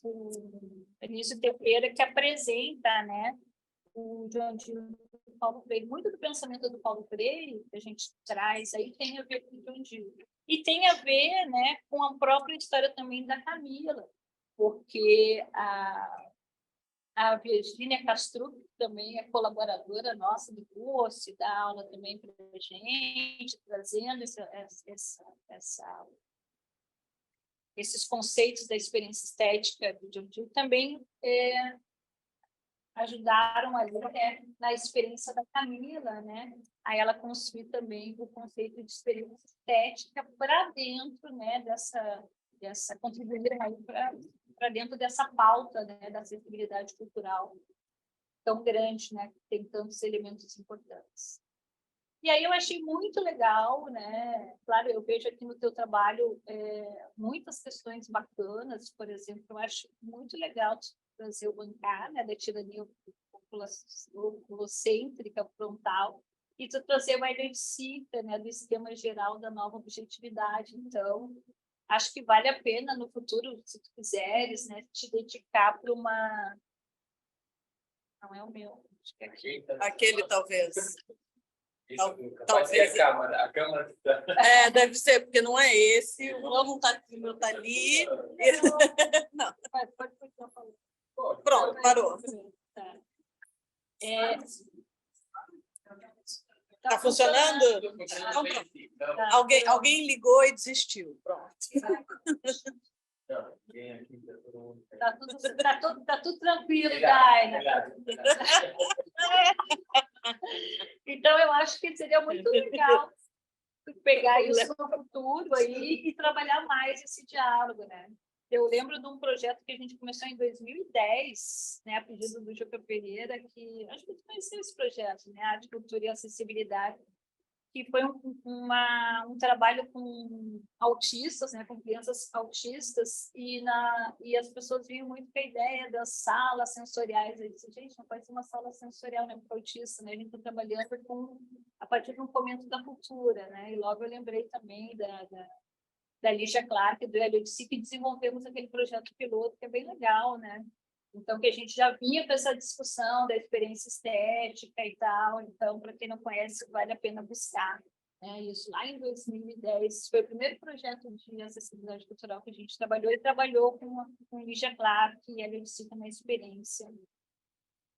Anísio Teixeira que apresenta, né, o John Dewey Paulo Freire. Muito do pensamento do Paulo Freire que a gente traz aí tem a ver com o John Dewey. E tem a ver, né, com a própria história também da Camila, porque a Virgínia Castruc também é colaboradora nossa do curso, e dá aula também para a gente, trazendo esses conceitos da experiência estética do John Dewey, também ajudaram ali, né, na experiência da Camila, né, a ela construir também o conceito de experiência estética para dentro, né, dessa contribuir para dentro dessa pauta, né, da acessibilidade cultural tão grande, né, que tem tantos elementos importantes. E aí eu achei muito legal, né? Claro, eu vejo aqui no teu trabalho muitas questões bacanas, por exemplo, eu acho muito legal trazer o bancar, né, da tirania populocêntrica frontal, e tu trazer uma identifica, né, do esquema geral da nova objetividade. Então, acho que vale a pena no futuro, se tu quiseres, né, te dedicar para uma... Não é o meu, acho que é aqui.
Aquele, talvez.
Talvez a câmera
Deve ser, porque não é esse. O meu não está aqui, o meu está ali. Não.
Pode continuar falando.
Pronto, parou.
Tá.
Está funcionando? Então, pronto. Alguém ligou e desistiu. Pronto.
Tá tudo tranquilo, Daina. Então, eu acho que seria muito legal pegar isso no futuro aí e trabalhar mais esse diálogo, né? Eu lembro de um projeto que a gente começou em 2010, né, a pedido do Juca Pereira, que acho que tu conheceu esse projeto, né, Arte, Cultura e Acessibilidade, que foi um trabalho com autistas, né, com crianças autistas, e as pessoas vinham muito com a ideia das salas sensoriais. Eu disse, gente, não pode ser uma sala sensorial, né, para autista, né? A gente está trabalhando a partir de um fomento da cultura, né? E logo eu lembrei também da Lígia Clark, do LUDC, que desenvolvemos aquele projeto piloto, que é bem legal, né? Então, que a gente já vinha com essa discussão da experiência estética e tal. Então, para quem não conhece, vale a pena buscar, né? Isso lá em 2010 foi o primeiro projeto de acessibilidade cultural que a gente trabalhou, e trabalhou com Lígia Clark e a LUDC na experiência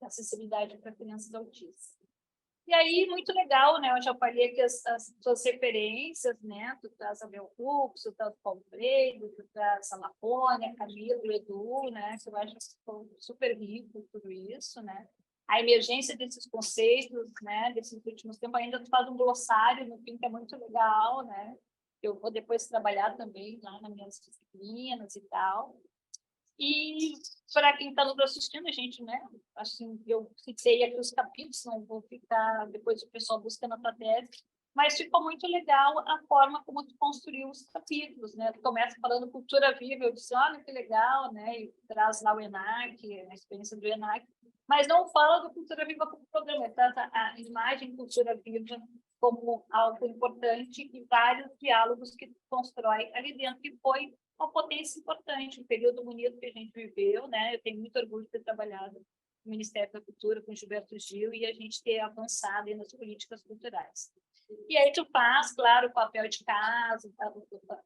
da acessibilidade para crianças autistas. E aí, muito legal, né? Eu já falei aqui as suas referências, né? Tu traz a Bel Hooks, tu traz o Paulo Freire, tu traz a Lapônia, a Camila, o Edu, né? Que eu acho super rico tudo isso, né? A emergência desses conceitos, né? Desses últimos tempos, ainda tu faz um glossário no fim, que é muito legal, né? Eu vou depois trabalhar também lá nas minhas disciplinas e tal. E para quem está nos assistindo, a gente, né? Assim, eu citei aqui os capítulos, não vou ficar, depois o pessoal busca na tua tese, mas ficou muito legal a forma como tu construiu os capítulos, né? Tu começa falando cultura viva, eu disse, olha que legal, né? E traz lá o ENAC, a experiência do ENAC, mas não fala do cultura viva como programa, traz a imagem cultura viva como algo importante e vários diálogos que tu constrói ali dentro, que foi uma potência importante, um período bonito que a gente viveu, né? Eu tenho muito orgulho de ter trabalhado no Ministério da Cultura com Gilberto Gil e a gente ter avançado nas políticas culturais. E aí tu faz, claro, o papel de casa, a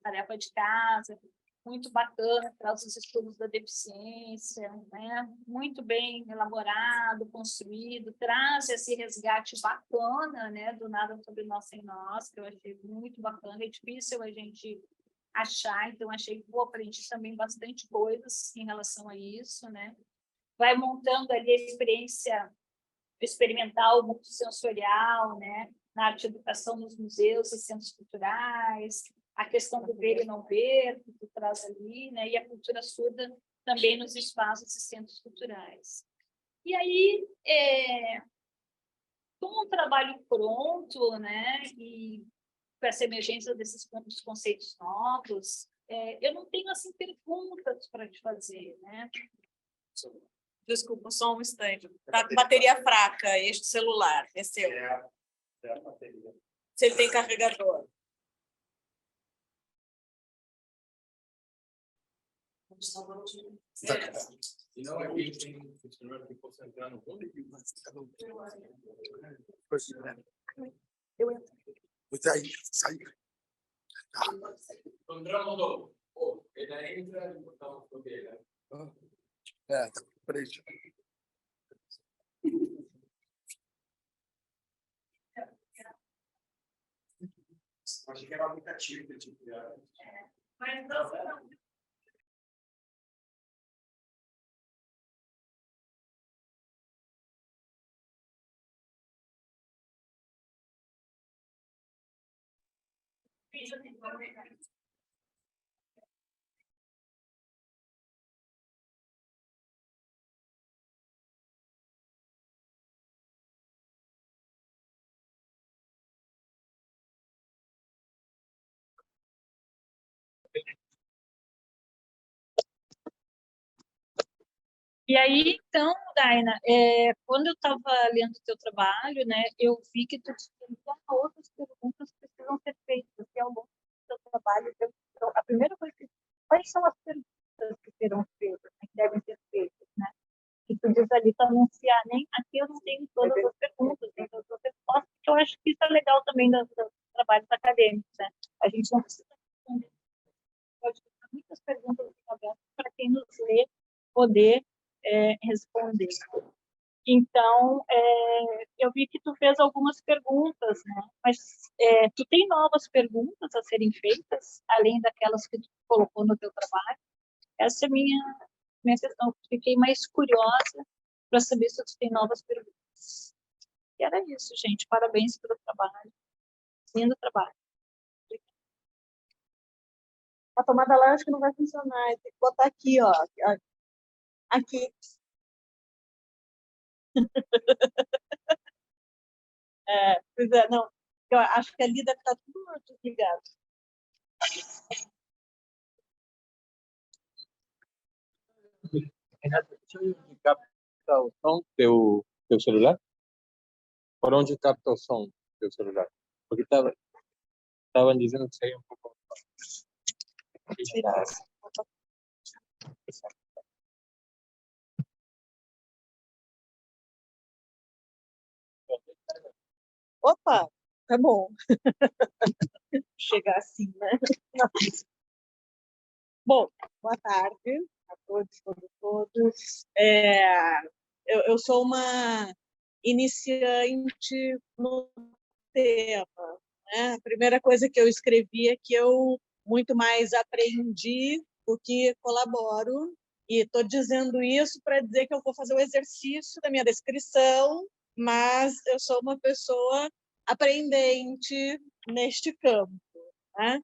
tarefa de casa, muito bacana, traz os estudos da deficiência, né? Muito bem elaborado, construído, traz esse resgate bacana, né? Do Nada Sobre Nós Sem Nós, que eu achei muito bacana, é difícil a gente achar, então achei que aprendi também bastante coisas em relação a isso, né? Vai montando ali a experiência experimental, multissensorial, né? Na arte e educação nos museus e centros culturais, a questão do ver e não ver, que tu traz ali, né? E a cultura surda também nos espaços e centros culturais. E aí, com um trabalho pronto, né? E com essa emergência desses conceitos novos, eu não tenho assim perguntas para te fazer, né?
Desculpa, só um instante. Bateria fraca, este celular, é seu.
É a bateria.
Se ele tem carregador.
E não é que tem funcionário que possa entrar no fundo?
Eu entro. Sai, sai.
Encontramos dois. Ela entra e botamos com ela.
Peraí.
Acho que era um aplicativo que eu tinha criado.
Mas não. E aí, então, Daina, quando eu estava lendo o teu trabalho, né, eu vi que tu tinha outras perguntas que precisam ser feitas, que ao longo do teu trabalho, então, a primeira coisa quais são as perguntas que serão feitas, né, que devem ser feitas, né? Que tu diz ali para anunciar, nem aqui eu não tenho todas as perguntas, tenho todas as respostas, que eu acho que isso é legal também dos trabalhos acadêmicos, né? A gente não precisa responder, pode ter muitas perguntas abertas para quem nos lê poder responder. Então, eu vi que tu fez algumas perguntas, né? Mas tu tem novas perguntas a serem feitas, além daquelas que tu colocou no teu trabalho? Essa é a minha questão. Fiquei mais curiosa para saber se tu tem novas perguntas. E era isso, gente. Parabéns pelo trabalho. Lindo trabalho.
A tomada lá acho que não vai funcionar. Tem que botar aqui, ó. Aqui. Pois é, não. Eu acho que ali deve estar tudo desligado.
Renata, deixa eu captar o som do teu celular. Por onde capta o som do teu celular? Porque estavam dizendo que saía um pouco.
Opa, é bom. Chegar assim, né? Bom, boa tarde a todos. Eu sou uma iniciante no tema, né? A primeira coisa que eu escrevi é que eu muito mais aprendi do que colaboro, e estou dizendo isso para dizer que eu vou fazer o exercício da minha descrição, mas eu sou uma pessoa aprendente neste campo, né?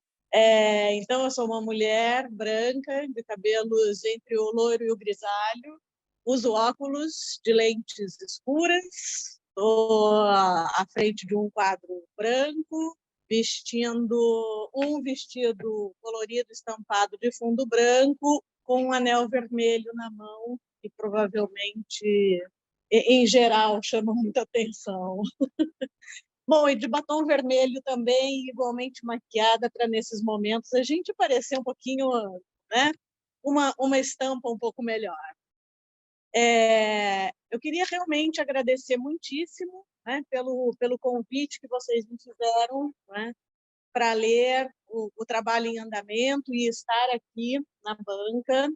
Então, eu sou uma mulher branca, de cabelos entre o loiro e o grisalho, uso óculos de lentes escuras, estou à frente de um quadro branco, vestindo um vestido colorido estampado de fundo branco, com um anel vermelho na mão, que provavelmente, em geral, chama muita atenção. Bom, e de batom vermelho também, igualmente maquiada para nesses momentos a gente parecer um pouquinho, né, uma estampa um pouco melhor. Eu queria realmente agradecer muitíssimo, né, pelo convite que vocês me fizeram, né, para ler o trabalho em andamento e estar aqui na banca,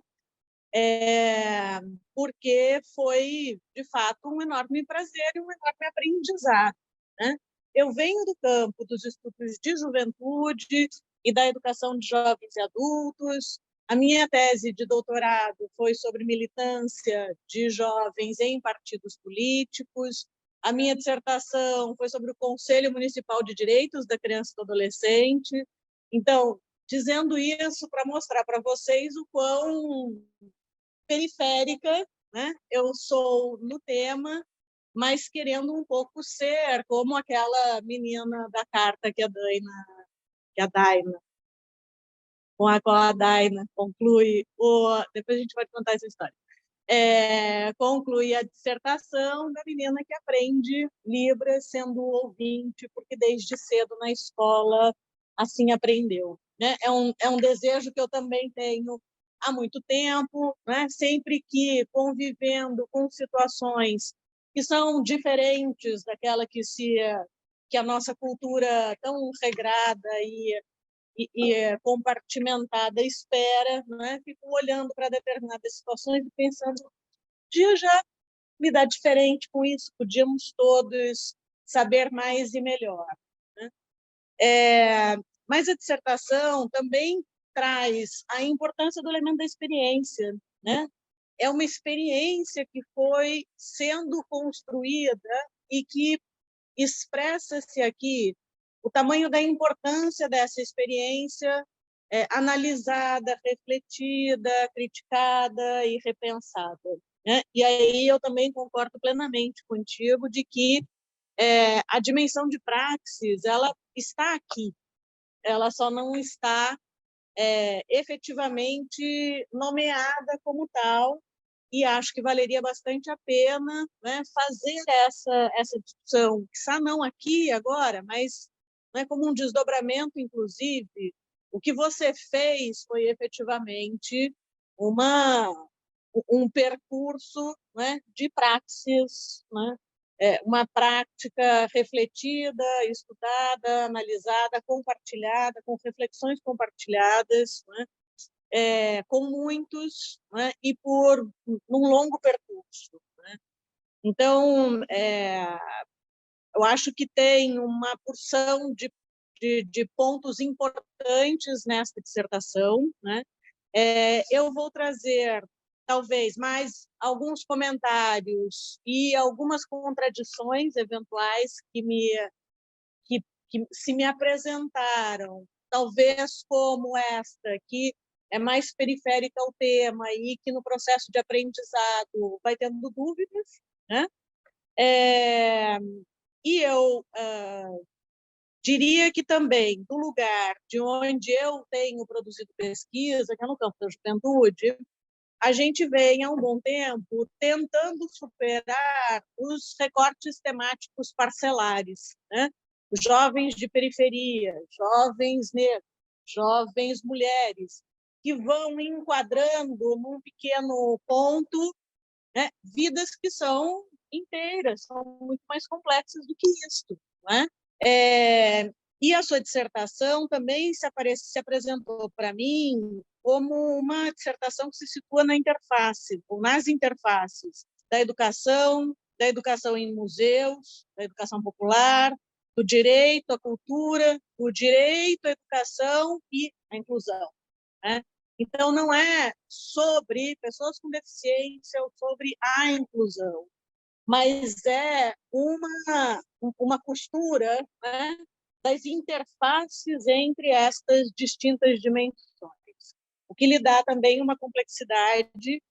porque foi, de fato, um enorme prazer e um enorme aprendizado, né? Eu venho do campo dos estudos de juventude e da educação de jovens e adultos. A minha tese de doutorado foi sobre militância de jovens em partidos políticos. A minha dissertação foi sobre o Conselho Municipal de Direitos da Criança e do Adolescente. Então, dizendo isso para mostrar para vocês o quão periférica, né, eu sou no tema, mas querendo um pouco ser como aquela menina da carta que a Daina, com a qual a Daina conclui, depois a gente vai contar essa história, conclui a dissertação da menina que aprende Libras sendo ouvinte, porque desde cedo na escola assim aprendeu, né? É um desejo que eu também tenho há muito tempo, né? Sempre que convivendo com situações que são diferentes daquela que a nossa cultura tão regrada e compartimentada espera, né? Fico olhando para determinadas situações e pensando, podia já lidar diferente com isso, podíamos todos saber mais e melhor, né? Mas a dissertação também traz a importância do elemento da experiência, né? É uma experiência que foi sendo construída e que expressa-se aqui o tamanho da importância dessa experiência analisada, refletida, criticada e repensada, né? E aí eu também concordo plenamente contigo de que a dimensão de praxis ela está aqui, ela só não está efetivamente nomeada como tal, e acho que valeria bastante a pena, né, fazer essa discussão, que não aqui agora, mas, né, como um desdobramento, inclusive, o que você fez foi efetivamente um percurso, né, de praxis, né, uma prática refletida, estudada, analisada, compartilhada, com reflexões compartilhadas, né, com muitos, né, e num longo percurso, né? Então, eu acho que tem uma porção de pontos importantes nessa dissertação, né? Eu vou trazer talvez mais alguns comentários e algumas contradições eventuais que se me apresentaram, talvez como esta, que é mais periférica ao tema e que no processo de aprendizado vai tendo dúvidas, né? E eu diria que também, do lugar de onde eu tenho produzido pesquisa, que é no campo da juventude, a gente vem há um bom tempo tentando superar os recortes temáticos parcelares, né? Jovens de periferia, jovens negros, jovens mulheres, que vão enquadrando num pequeno ponto, né, vidas que são inteiras, são muito mais complexas do que isto, né? E a sua dissertação também se apresentou para mim como uma dissertação que se situa na interface, ou nas interfaces da educação em museus, da educação popular, do direito à cultura, do direito à educação e à inclusão, né? Então, não é sobre pessoas com deficiência ou sobre a inclusão, mas é uma costura, né, das interfaces entre estas distintas dimensões, o que lhe dá também uma complexidade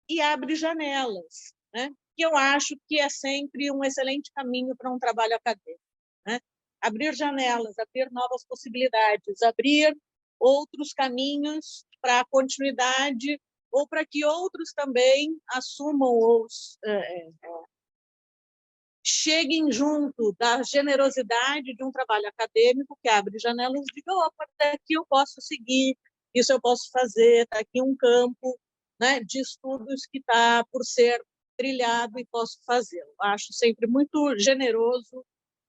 e abre janelas, né, que eu acho que é sempre um excelente caminho para um trabalho acadêmico, né? Abrir janelas, abrir novas possibilidades, abrir outros caminhos para a continuidade ou para que outros também assumam ou cheguem junto da generosidade de um trabalho acadêmico que abre janelas e diga, opa, daqui eu posso seguir, isso eu posso fazer, está aqui um campo, né, de estudos que está por ser trilhado e posso fazê-lo. Acho sempre muito generoso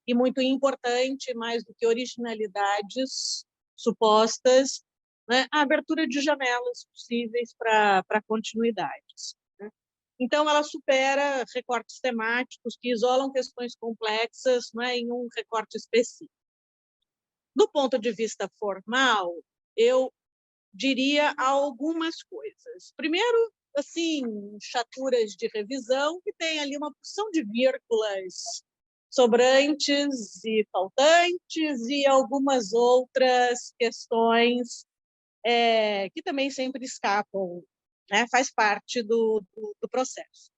e muito importante, mais do que originalidades supostas, né, a abertura de janelas possíveis para continuidades, né? Então, ela supera recortes temáticos que isolam questões complexas, né, em um recorte específico. Do ponto de vista formal, eu diria algumas coisas. Primeiro, assim, chaturas de revisão, que tem ali uma porção de vírgulas sobrantes e faltantes e algumas outras questões que também sempre escapam, né? Faz parte do processo.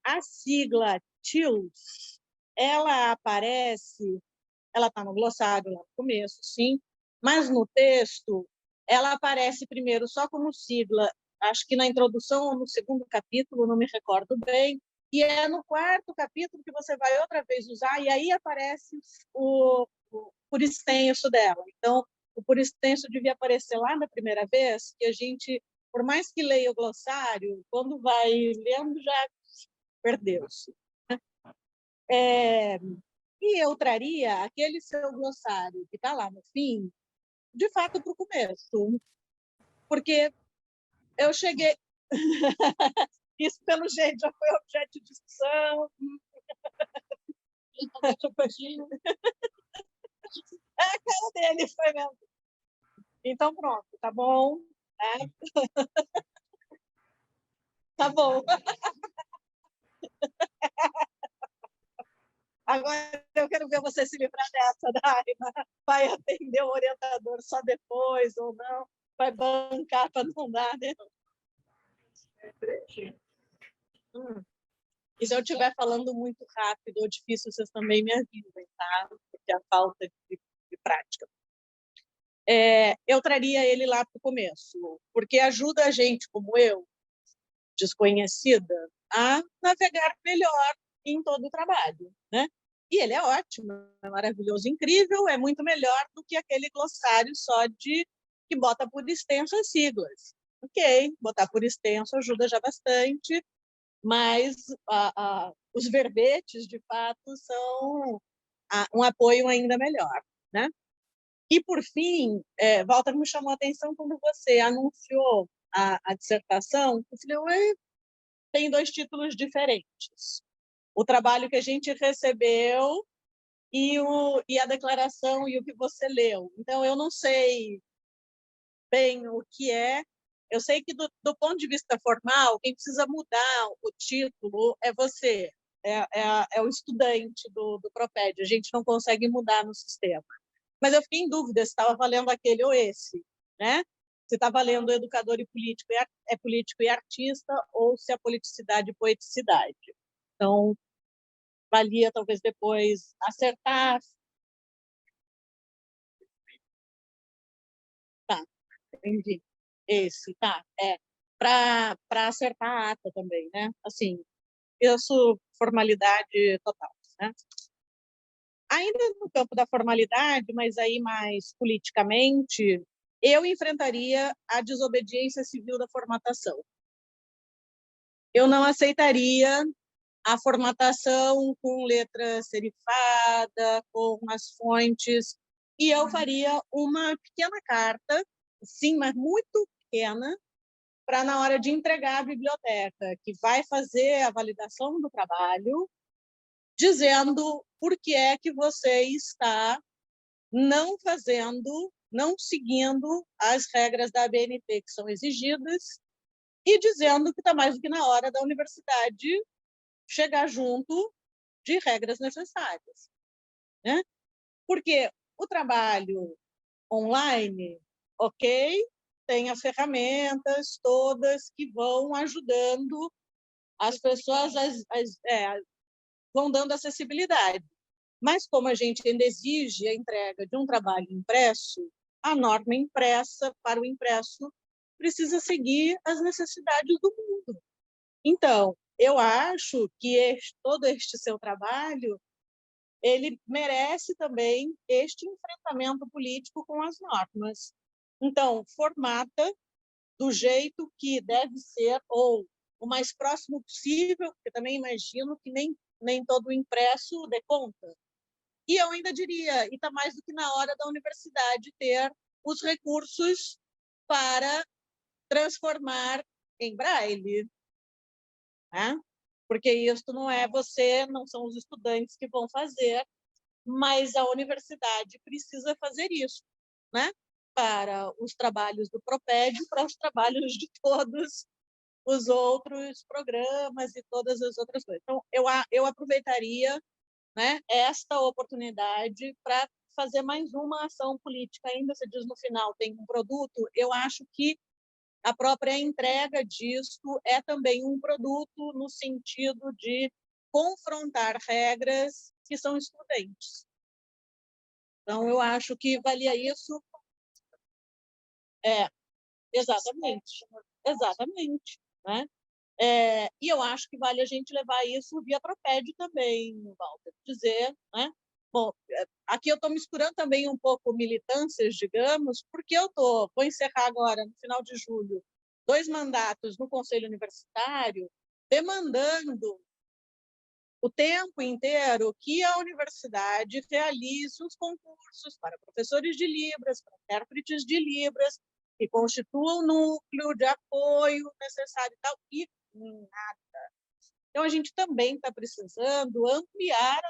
A sigla TILS, ela aparece, ela está no glossário lá no começo, sim, mas no texto ela aparece primeiro só como sigla, acho que na introdução ou no segundo capítulo, não me recordo bem, e é no quarto capítulo que você vai outra vez usar, e aí aparece por extenso dela. Então, o por extenso devia aparecer lá na primeira vez, que a gente, por mais que leia o glossário, quando vai lendo já perdeu-se. E eu traria aquele seu glossário que está lá no fim, de fato, para o começo, porque eu cheguei... Isso, pelo jeito, já foi objeto de discussão. A cara dele foi mesmo. Então, pronto, tá bom. Tá bom. Agora eu quero ver você se livrar dessa, Daima. Vai atender o orientador só depois ou não? Vai bancar para não dar, né? E se eu estiver falando muito rápido ou difícil, vocês também me avisem, tá? Porque a falta de prática. Eu traria ele lá para o começo, porque ajuda a gente, como eu, desconhecida, a navegar melhor em todo o trabalho, né? E ele é ótimo, é maravilhoso, incrível, é muito melhor do que aquele glossário só que bota por extenso as siglas. Ok, botar por extenso ajuda já bastante, mas os verbetes, de fato, são um apoio ainda melhor, né? E, por fim, Walter me chamou a atenção quando você anunciou a dissertação. Eu falei, ué, tem 2 títulos diferentes. O trabalho que a gente recebeu e a declaração e o que você leu. Então, eu não sei bem o que é. Eu sei que, do ponto de vista formal, quem precisa mudar o título é você, é o estudante do Proped. A gente não consegue mudar no sistema. Mas eu fiquei em dúvida se estava valendo aquele ou esse, né? Se está valendo educador e político, é político e artista, ou se é politicidade e poeticidade. Então, valia talvez depois acertar. Tá, entendi. Esse, tá, para acertar a ata também, né? Assim, isso, formalidade total, né? Ainda no campo da formalidade, mas aí mais politicamente, eu enfrentaria a desobediência civil da formatação. Eu não aceitaria a formatação com letra serifada, com as fontes, e eu faria uma pequena carta, sim, mas muito pequena, para, na hora de entregar à biblioteca, que vai fazer a validação do trabalho, dizendo por que é que você está não fazendo, não seguindo as regras da ABNT que são exigidas, e dizendo que está mais do que na hora da universidade chegar junto de regras necessárias, né? Porque o trabalho online, ok, tem as ferramentas todas que vão ajudando as pessoas, vão dando acessibilidade. Mas como a gente ainda exige a entrega de um trabalho impresso, a norma impressa para o impresso precisa seguir as necessidades do mundo. Então, eu acho que todo este seu trabalho, ele merece também este enfrentamento político com as normas. Então, formata do jeito que deve ser, ou o mais próximo possível, porque também imagino que nem todo o impresso dê conta. E eu ainda diria, e está mais do que na hora da universidade ter os recursos para transformar em braille, né? Porque isso não é você, não são os estudantes que vão fazer, mas a universidade precisa fazer isso, né? Para os trabalhos do Proped, para os trabalhos de todos os outros programas e todas as outras coisas. Então, eu aproveitaria, né, esta oportunidade para fazer mais uma ação política. Ainda se diz no final, tem um produto, eu acho que a própria entrega disso é também um produto no sentido de confrontar regras que são excludentes. Então, eu acho que valia isso. Exatamente. Exatamente. Né? E eu acho que vale a gente levar isso via Proped também, Walter. Dizer, né, Bom, aqui eu estou misturando também um pouco militâncias, digamos, porque vou encerrar agora, no final de julho, 2 mandatos no Conselho Universitário, demandando o tempo inteiro que a universidade realize os concursos para professores de Libras, para intérpretes de Libras, que constituam o núcleo de apoio necessário e tal, e nada. Então, a gente também está precisando ampliar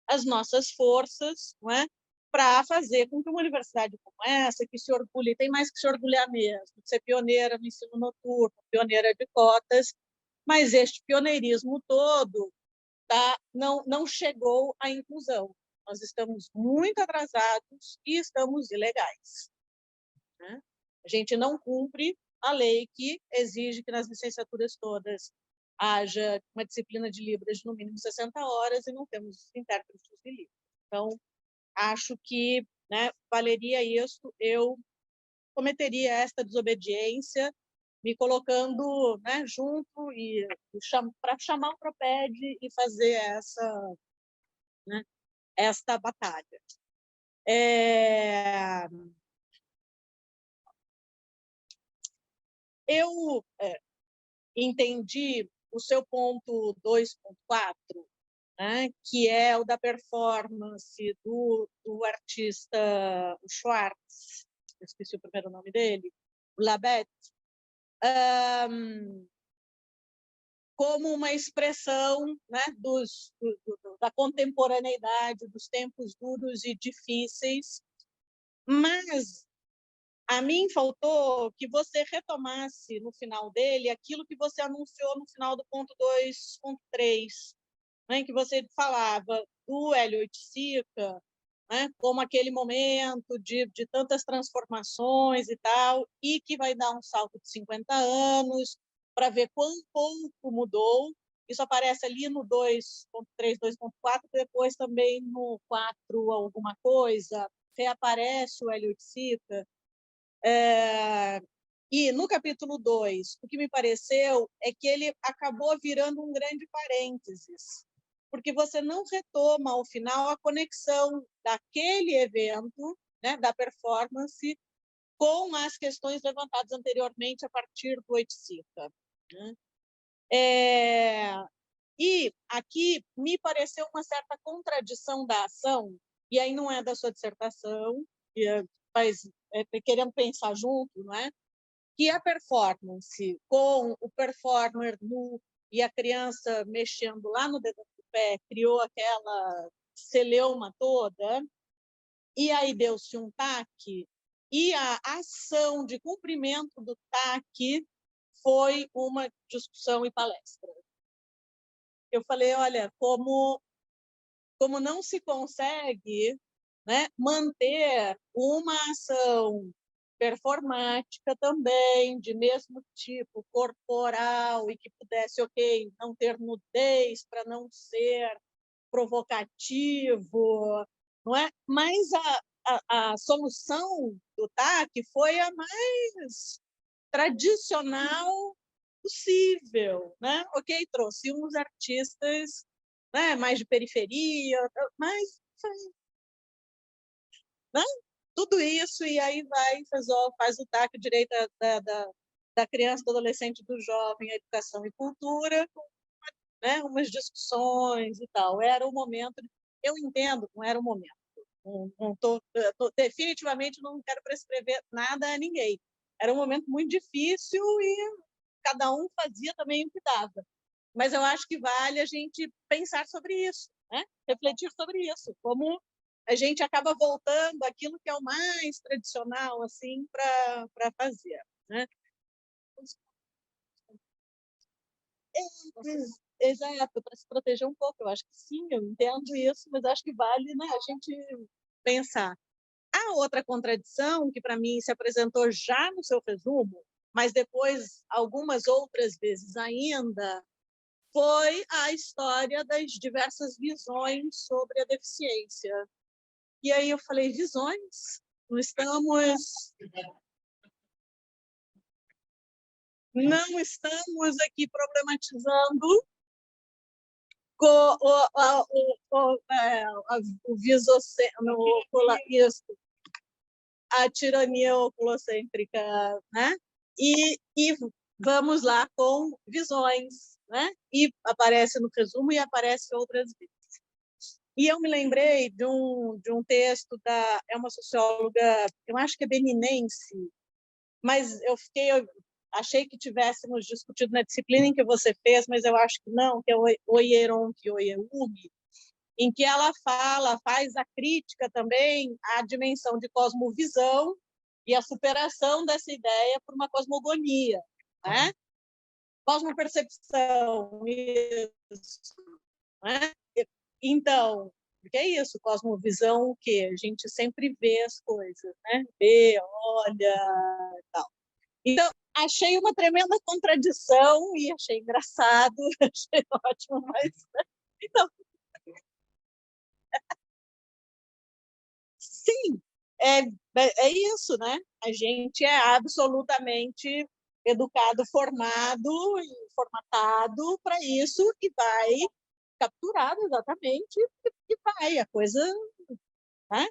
as nossas forças, não é? Para fazer com que uma universidade como essa, que se orgulhe, tem mais que se orgulhar mesmo, de ser pioneira no ensino noturno, pioneira de cotas, mas este pioneirismo todo não chegou à inclusão. Nós estamos muito atrasados e estamos ilegais, né? A gente não cumpre a lei que exige que nas licenciaturas todas haja uma disciplina de Libras de no mínimo 60 horas e não temos intérpretes de Libras. Então, acho que, né, valeria isso, eu cometeria esta desobediência, me colocando, né, junto e para chamar o PROPED e fazer esta batalha. Eu entendi o seu ponto 2.4, né, que é o da performance do artista Schwartz, eu esqueci o primeiro nome dele, o Labette, como uma expressão, né, da contemporaneidade, dos tempos duros e difíceis, mas a mim faltou que você retomasse no final dele aquilo que você anunciou no final do ponto 2.3, né, em que você falava do Hélio Oiticica, né, como aquele momento de tantas transformações e tal, e que vai dar um salto de 50 anos para ver quão pouco mudou. Isso aparece ali no 2.3, 2.4, depois também no 4 alguma coisa, reaparece o Hélio Oiticica. E no capítulo 2, o que me pareceu é que ele acabou virando um grande parênteses, porque você não retoma ao final a conexão daquele evento, né, da performance, com as questões levantadas anteriormente a partir do Oiticica, né? E aqui me pareceu uma certa contradição da ação, e aí não é da sua dissertação, mas querendo pensar junto, não é? Que a performance com o performer nu e a criança mexendo lá no dedo do pé criou aquela celeuma toda, e aí deu-se um taque, e a ação de cumprimento do taque foi uma discussão e palestra. Eu falei, olha, como não se consegue, né, manter uma ação performática também, de mesmo tipo, corporal, e que pudesse, ok, não ter nudez para não ser provocativo, não é? Mas a solução do TAC foi a mais tradicional possível, né? Ok, trouxe uns artistas, né, mais de periferia, mas né? Tudo isso, e aí faz o TAC, direito da criança, do adolescente, do jovem, a educação e cultura, né, umas discussões e tal. Era o momento, eu entendo, não era o momento. Definitivamente não quero prescrever nada a ninguém. Era um momento muito difícil e cada um fazia também o que dava. Mas eu acho que vale a gente pensar sobre isso, né? Refletir sobre isso, como a gente acaba voltando àquilo que é o mais tradicional assim para fazer, né? Exato, para se proteger um pouco. Eu acho que sim, eu entendo isso, mas acho que vale, né, a gente pensar. A outra contradição, que para mim se apresentou já no seu resumo, mas depois algumas outras vezes ainda, foi a história das diversas visões sobre a deficiência. E aí eu falei, visões? Não estamos aqui problematizando Isso, a tirania oculocêntrica, né? E vamos lá com visões, né? E aparece no resumo e aparece outras vezes. E eu me lembrei de um texto é uma socióloga, eu acho que é beninense, mas achei que tivéssemos discutido na disciplina em que você fez, mas eu acho que não, que é o Oyeronke Oyewumi, em que ela faz a crítica também à dimensão de cosmovisão e a superação dessa ideia por uma cosmogonia, né? Cosmopercepção, isso, né? Então, o que é isso? Cosmovisão, o quê? A gente sempre vê as coisas, né? Vê, olha, tal. Então, achei uma tremenda contradição e achei engraçado, achei ótimo, mas... Então, sim, é isso, né? A gente é absolutamente educado, formado e formatado para isso e vai capturado exatamente e vai. A coisa, né?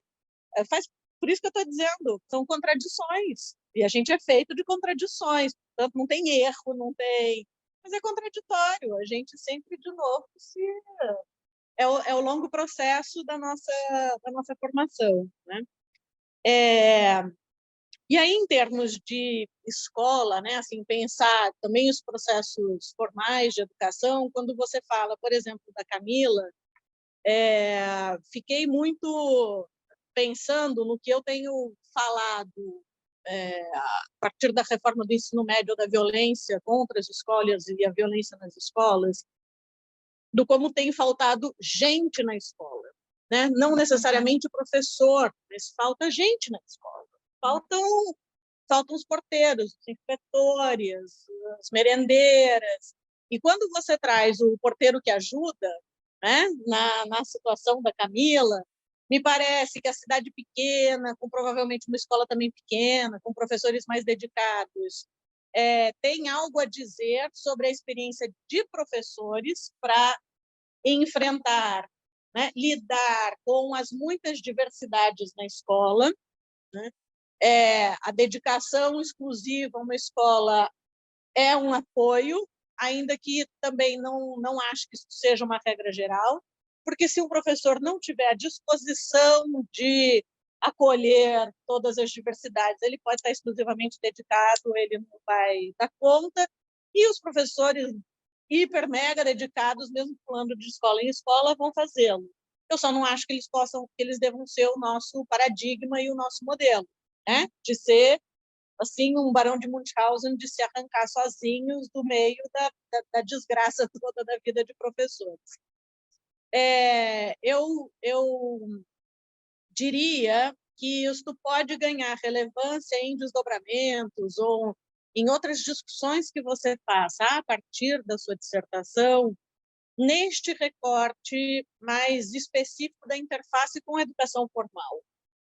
Por isso que eu estou dizendo, são contradições. E a gente é feito de contradições. Portanto, não tem erro, não tem... Mas é contraditório. A gente sempre, de novo, é o longo processo da nossa formação, né? E aí, em termos de escola, né, assim, pensar também os processos formais de educação, quando você fala, por exemplo, da Camila, fiquei muito pensando no que eu tenho falado a partir da reforma do ensino médio da violência contra as escolas e a violência nas escolas, do como tem faltado gente na escola, né? Não necessariamente professor, mas falta gente na escola. Faltam os porteiros, os inspetores, as merendeiras. E quando você traz o porteiro que ajuda, né, na situação da Camila, me parece que a cidade pequena, com provavelmente uma escola também pequena, com professores mais dedicados, tem algo a dizer sobre a experiência de professores para enfrentar, né, lidar com as muitas diversidades na escola, né? A dedicação exclusiva a uma escola é um apoio, ainda que também não acho que isso seja uma regra geral, porque se um professor não tiver a disposição de acolher todas as diversidades, ele pode estar exclusivamente dedicado, ele não vai dar conta, e os professores hiper, mega dedicados, mesmo pulando de escola em escola, vão fazê-lo. Eu só não acho que eles devam ser o nosso paradigma e o nosso modelo, né? De ser assim um Barão de Munchausen, de se arrancar sozinhos do meio da desgraça toda da vida de professores. Eu diria que isto pode ganhar relevância em desdobramentos ou em outras discussões que você faça a partir da sua dissertação, neste recorte mais específico da interface com a educação formal.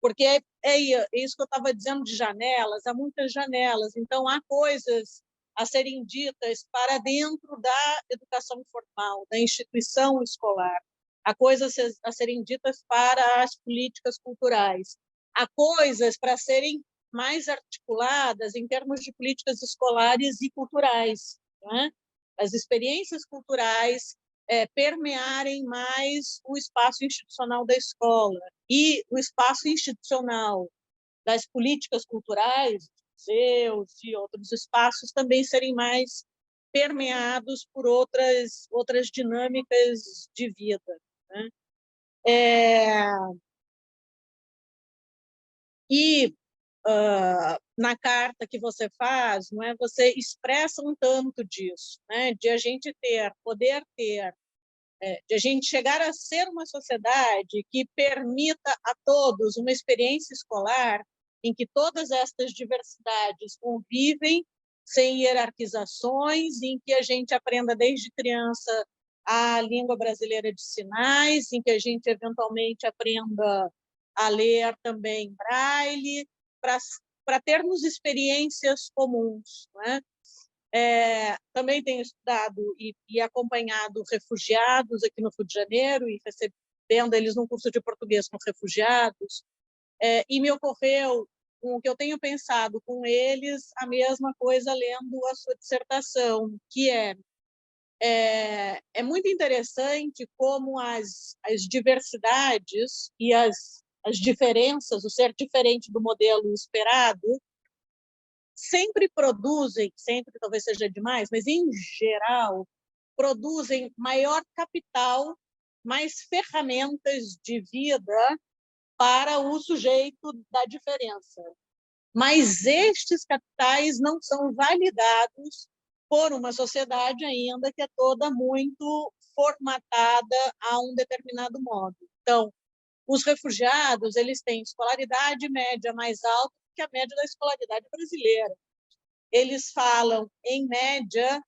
Porque é isso que eu estava dizendo de janelas, há muitas janelas, então há coisas a serem ditas para dentro da educação formal, da instituição escolar, há coisas a serem ditas para as políticas culturais, há coisas para serem mais articuladas em termos de políticas escolares e culturais, né? As experiências culturais permearem mais o espaço institucional da escola e o espaço institucional das políticas culturais, museus e outros espaços também serem mais permeados por outras dinâmicas de vida, né? Na carta que você faz, não é, você expressa um tanto disso, né, de a gente poder ter, de a gente chegar a ser uma sociedade que permita a todos uma experiência escolar em que todas estas diversidades convivem sem hierarquizações, em que a gente aprenda desde criança a língua brasileira de sinais, em que a gente eventualmente aprenda a ler também braille, para termos experiências comuns, né? Também tenho estudado e acompanhado refugiados aqui no Rio de Janeiro e recebendo eles num curso de português com refugiados. E me ocorreu o que eu tenho pensado com eles, a mesma coisa lendo a sua dissertação, que é muito interessante como as diversidades e as diferenças, o ser diferente do modelo esperado, sempre produzem, sempre talvez seja demais, mas em geral, produzem maior capital, mais ferramentas de vida para o sujeito da diferença. Mas estes capitais não são validados por uma sociedade ainda que é toda muito formatada a um determinado modo. Então, os refugiados, eles têm escolaridade média mais alta que a média da escolaridade brasileira. Eles falam, em média,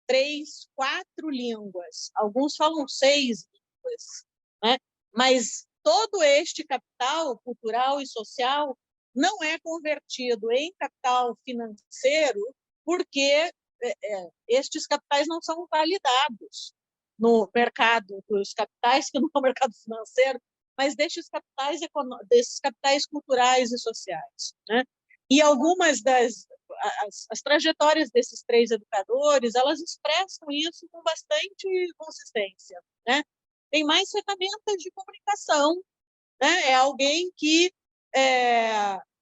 3, 4 línguas. Alguns falam 6 línguas, né? Mas todo este capital cultural e social não é convertido em capital financeiro porque estes capitais não são validados no mercado dos capitais, que não é o mercado financeiro, mas desses capitais culturais e sociais, né? E algumas as trajetórias desses 3 educadores, elas expressam isso com bastante consistência, né? Tem mais ferramentas de comunicação, né? É alguém que,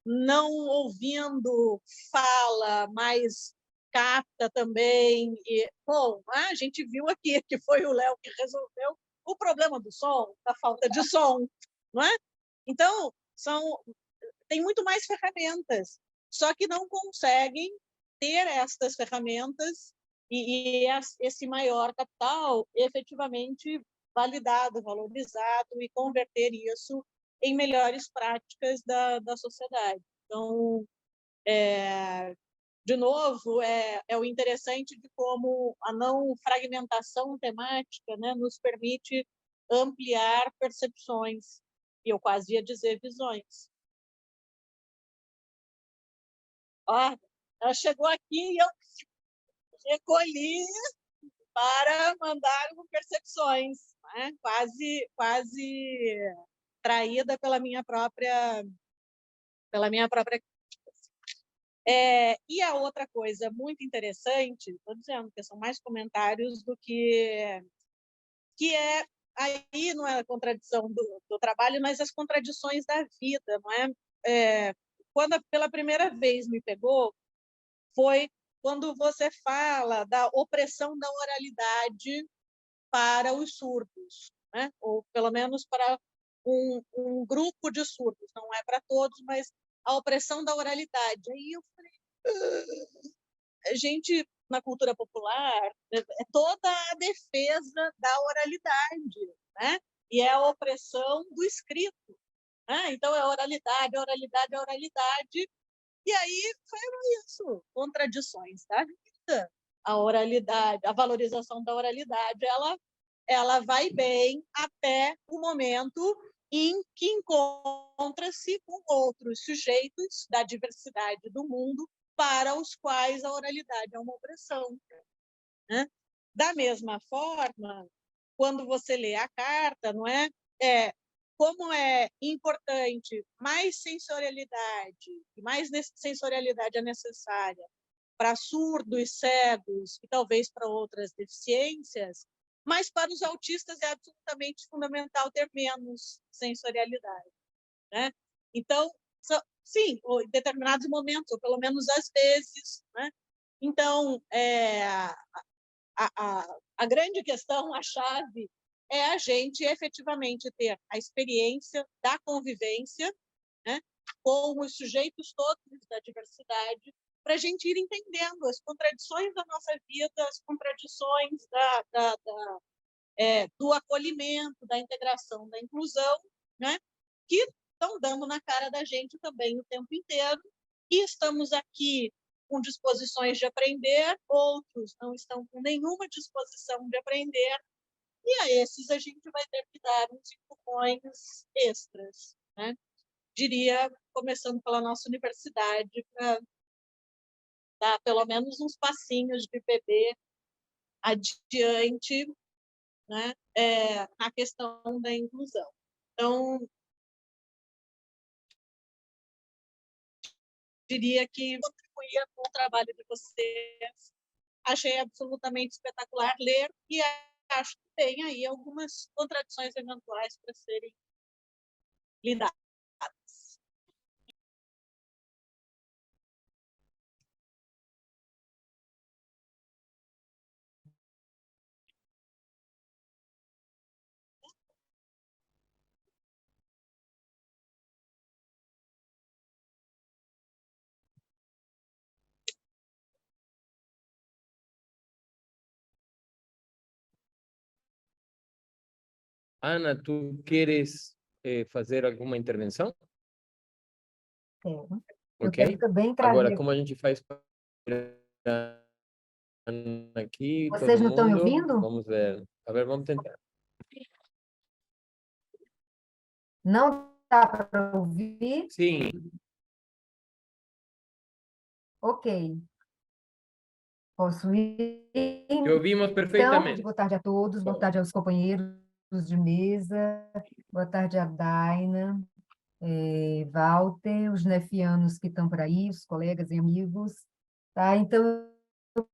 não ouvindo, fala, mas capta também. Bom, a gente viu aqui que foi o Léo que resolveu o problema do som, da falta de som, não é? Então, tem muito mais ferramentas, só que não conseguem ter estas ferramentas e esse maior capital efetivamente validado, valorizado e converter isso em melhores práticas da sociedade. Então, de novo, é o interessante de como a não fragmentação temática, né, nos permite ampliar percepções, e eu quase ia dizer visões. Ela chegou aqui e eu recolhi para mandar percepções, né? Quase traída pela minha própria e a outra coisa muito interessante, estou dizendo que são mais comentários do que aí não é a contradição do trabalho, mas as contradições da vida, não é? Quando pela primeira vez me pegou foi quando você fala da opressão da oralidade para os surdos, né? Ou pelo menos para um grupo de surdos, não é para todos, mas a opressão da oralidade. Aí eu falei, a gente, na cultura popular, é toda a defesa da oralidade, né? E é a opressão do escrito, né? Então, é oralidade, oralidade, oralidade. E aí foi isso, contradições da vida. A oralidade, a valorização da oralidade, ela vai bem até o momento em que encontra-se com outros sujeitos da diversidade do mundo para os quais a oralidade é uma opressão, né? Da mesma forma, quando você lê a carta, não é? Como é importante mais sensorialidade, e mais sensorialidade é necessária para surdos, cegos e talvez para outras deficiências, mas para os autistas é absolutamente fundamental ter menos sensorialidade, né? Então, sim, em determinados momentos, ou pelo menos às vezes, né? Então, a grande questão, a chave, é a gente efetivamente ter a experiência da convivência, né, com os sujeitos todos da diversidade, para a gente ir entendendo as contradições da nossa vida, as contradições do acolhimento, da integração, da inclusão, né, que estão dando na cara da gente também o tempo inteiro, e estamos aqui com disposições de aprender, outros não estão com nenhuma disposição de aprender, e a esses a gente vai ter que dar uns empurrões extras, né? Diria, começando pela nossa universidade, para dar pelo menos uns passinhos de bebê adiante, né, na questão da inclusão. Então, diria que contribuía com o trabalho de vocês. Achei absolutamente espetacular ler e acho que tem aí algumas contradições eventuais para serem lidadas.
Ana, ¿tú quieres fazer alguma intervenção?
Quero. Eu
Ok?
quero também
Agora,
trazer.
como a gente faz para Ana aqui,
Vocês
todo
não estão me
mundo?
ouvindo?
Vamos ver. A ver, vamos tentar.
Não dá para ouvir?
Sim,
Ok. Posso ir?
te ouvimos
Então,
perfeitamente.
boa tarde a todos, boa tarde aos companheiros de mesa, boa tarde a Daina, Walter, os nefianos que estão por aí, os colegas e amigos. Tá? Então, eu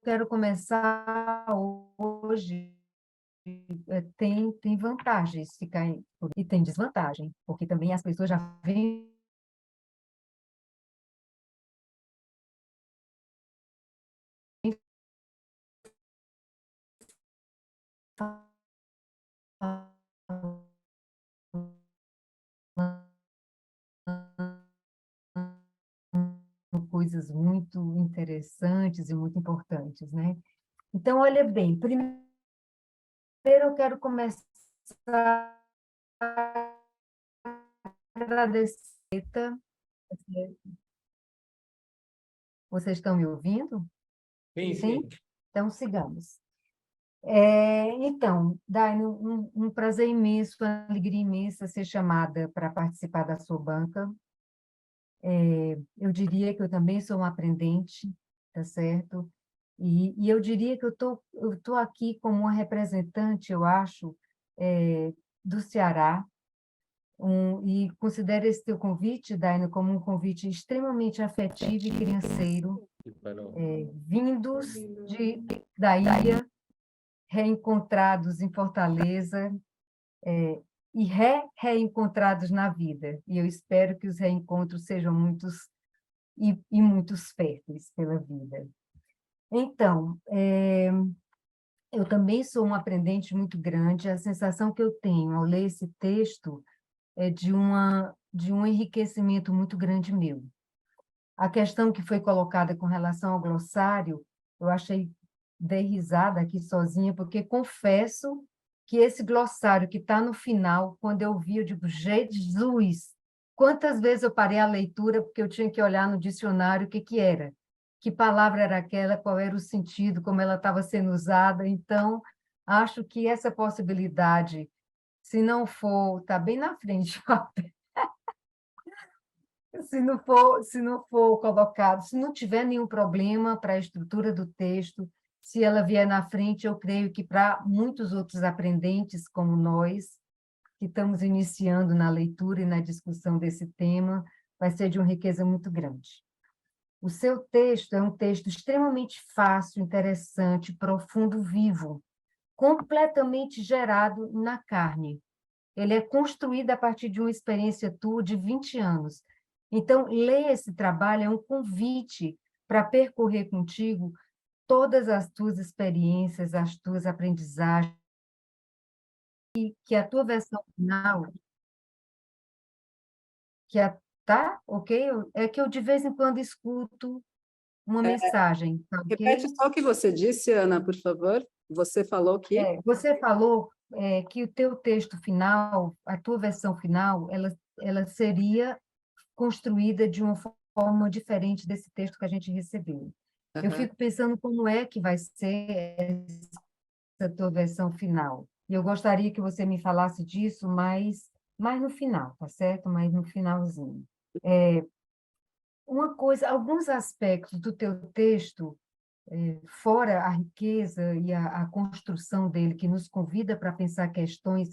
quero começar hoje. Tem vantagens ficar e tem desvantagem, porque também as pessoas já vêm coisas muito interessantes e muito importantes, né? Então, olha bem, primeiro eu quero começar agradecer. Vocês estão me ouvindo?
Sim,
Sim?
sim.
Então, sigamos. Então, Daina, um prazer imenso, uma alegria imensa ser chamada para participar da sua banca. Eu diria que eu também sou uma aprendente, tá certo? E eu diria que eu tô aqui como uma representante, eu acho, do Ceará, e considero esse teu convite, Daina, como um convite extremamente afetivo e crianceiro, vindos da ilha, reencontrados em Fortaleza, e reencontrados na vida. E eu espero que os reencontros sejam muitos e muitos férteis pela vida. Então, eu também sou uma aprendente muito grande. A sensação que eu tenho ao ler esse texto é de um enriquecimento muito grande meu. A questão que foi colocada com relação ao glossário, eu achei, dei risada aqui sozinha, porque confesso que esse glossário que está no final, quando eu vi, eu digo, Jesus, quantas vezes eu parei a leitura porque eu tinha que olhar no dicionário o que era, que palavra era aquela, qual era o sentido, como ela estava sendo usada. Então, acho que essa possibilidade, se não for, está bem na frente, se não for colocado, se não tiver nenhum problema para a estrutura do texto, se ela vier na frente, eu creio que para muitos outros aprendentes como nós, que estamos iniciando na leitura e na discussão desse tema, vai ser de uma riqueza muito grande. O seu texto é um texto extremamente fácil, interessante, profundo, vivo, completamente gerado na carne. Ele é construído a partir de uma experiência tua de 20 anos. Então, ler esse trabalho é um convite para percorrer contigo todas as tuas experiências, as tuas aprendizagens, e que a tua versão final, tá? Ok? É que eu de vez em quando escuto uma mensagem, tá ok?
Repete só o que você disse, Ana, por favor. Você falou que...
Você falou que o teu texto final, a tua versão final, ela seria construída de uma forma diferente desse texto que a gente recebeu. Eu fico pensando como é que vai ser essa tua versão final. E eu gostaria que você me falasse disso mais no final, tá certo? Mais no finalzinho. uma coisa, alguns aspectos do teu texto, fora a riqueza e a construção dele, que nos convida para pensar questões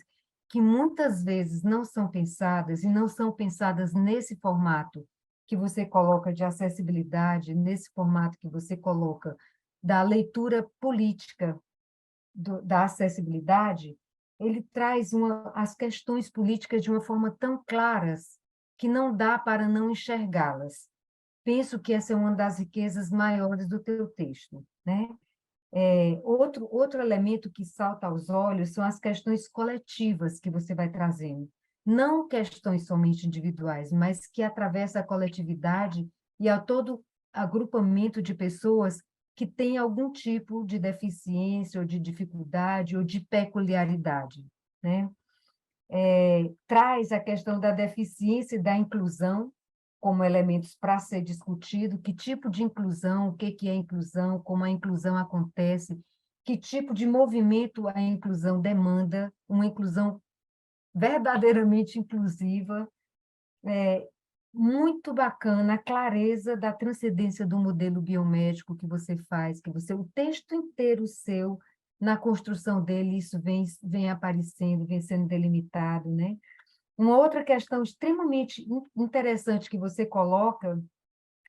que muitas vezes não são pensadas, e não são pensadas nesse formato que você coloca de acessibilidade, nesse formato que você coloca da leitura política da acessibilidade, ele traz as questões políticas de uma forma tão claras que não dá para não enxergá-las. Penso que essa é uma das riquezas maiores do teu texto, né? Outro elemento que salta aos olhos são as questões coletivas que você vai trazendo. Não questões somente individuais, mas que atravessa a coletividade e a todo agrupamento de pessoas que têm algum tipo de deficiência, ou de dificuldade, ou de peculiaridade, né? Traz a questão da deficiência e da inclusão como elementos para ser discutido, que tipo de inclusão, o que é inclusão, como a inclusão acontece, que tipo de movimento a inclusão demanda, uma inclusão verdadeiramente inclusiva, muito bacana a clareza da transcendência do modelo biomédico que você faz, o texto inteiro seu, na construção dele, isso vem aparecendo, vem sendo delimitado, né? Uma outra questão extremamente interessante que você coloca,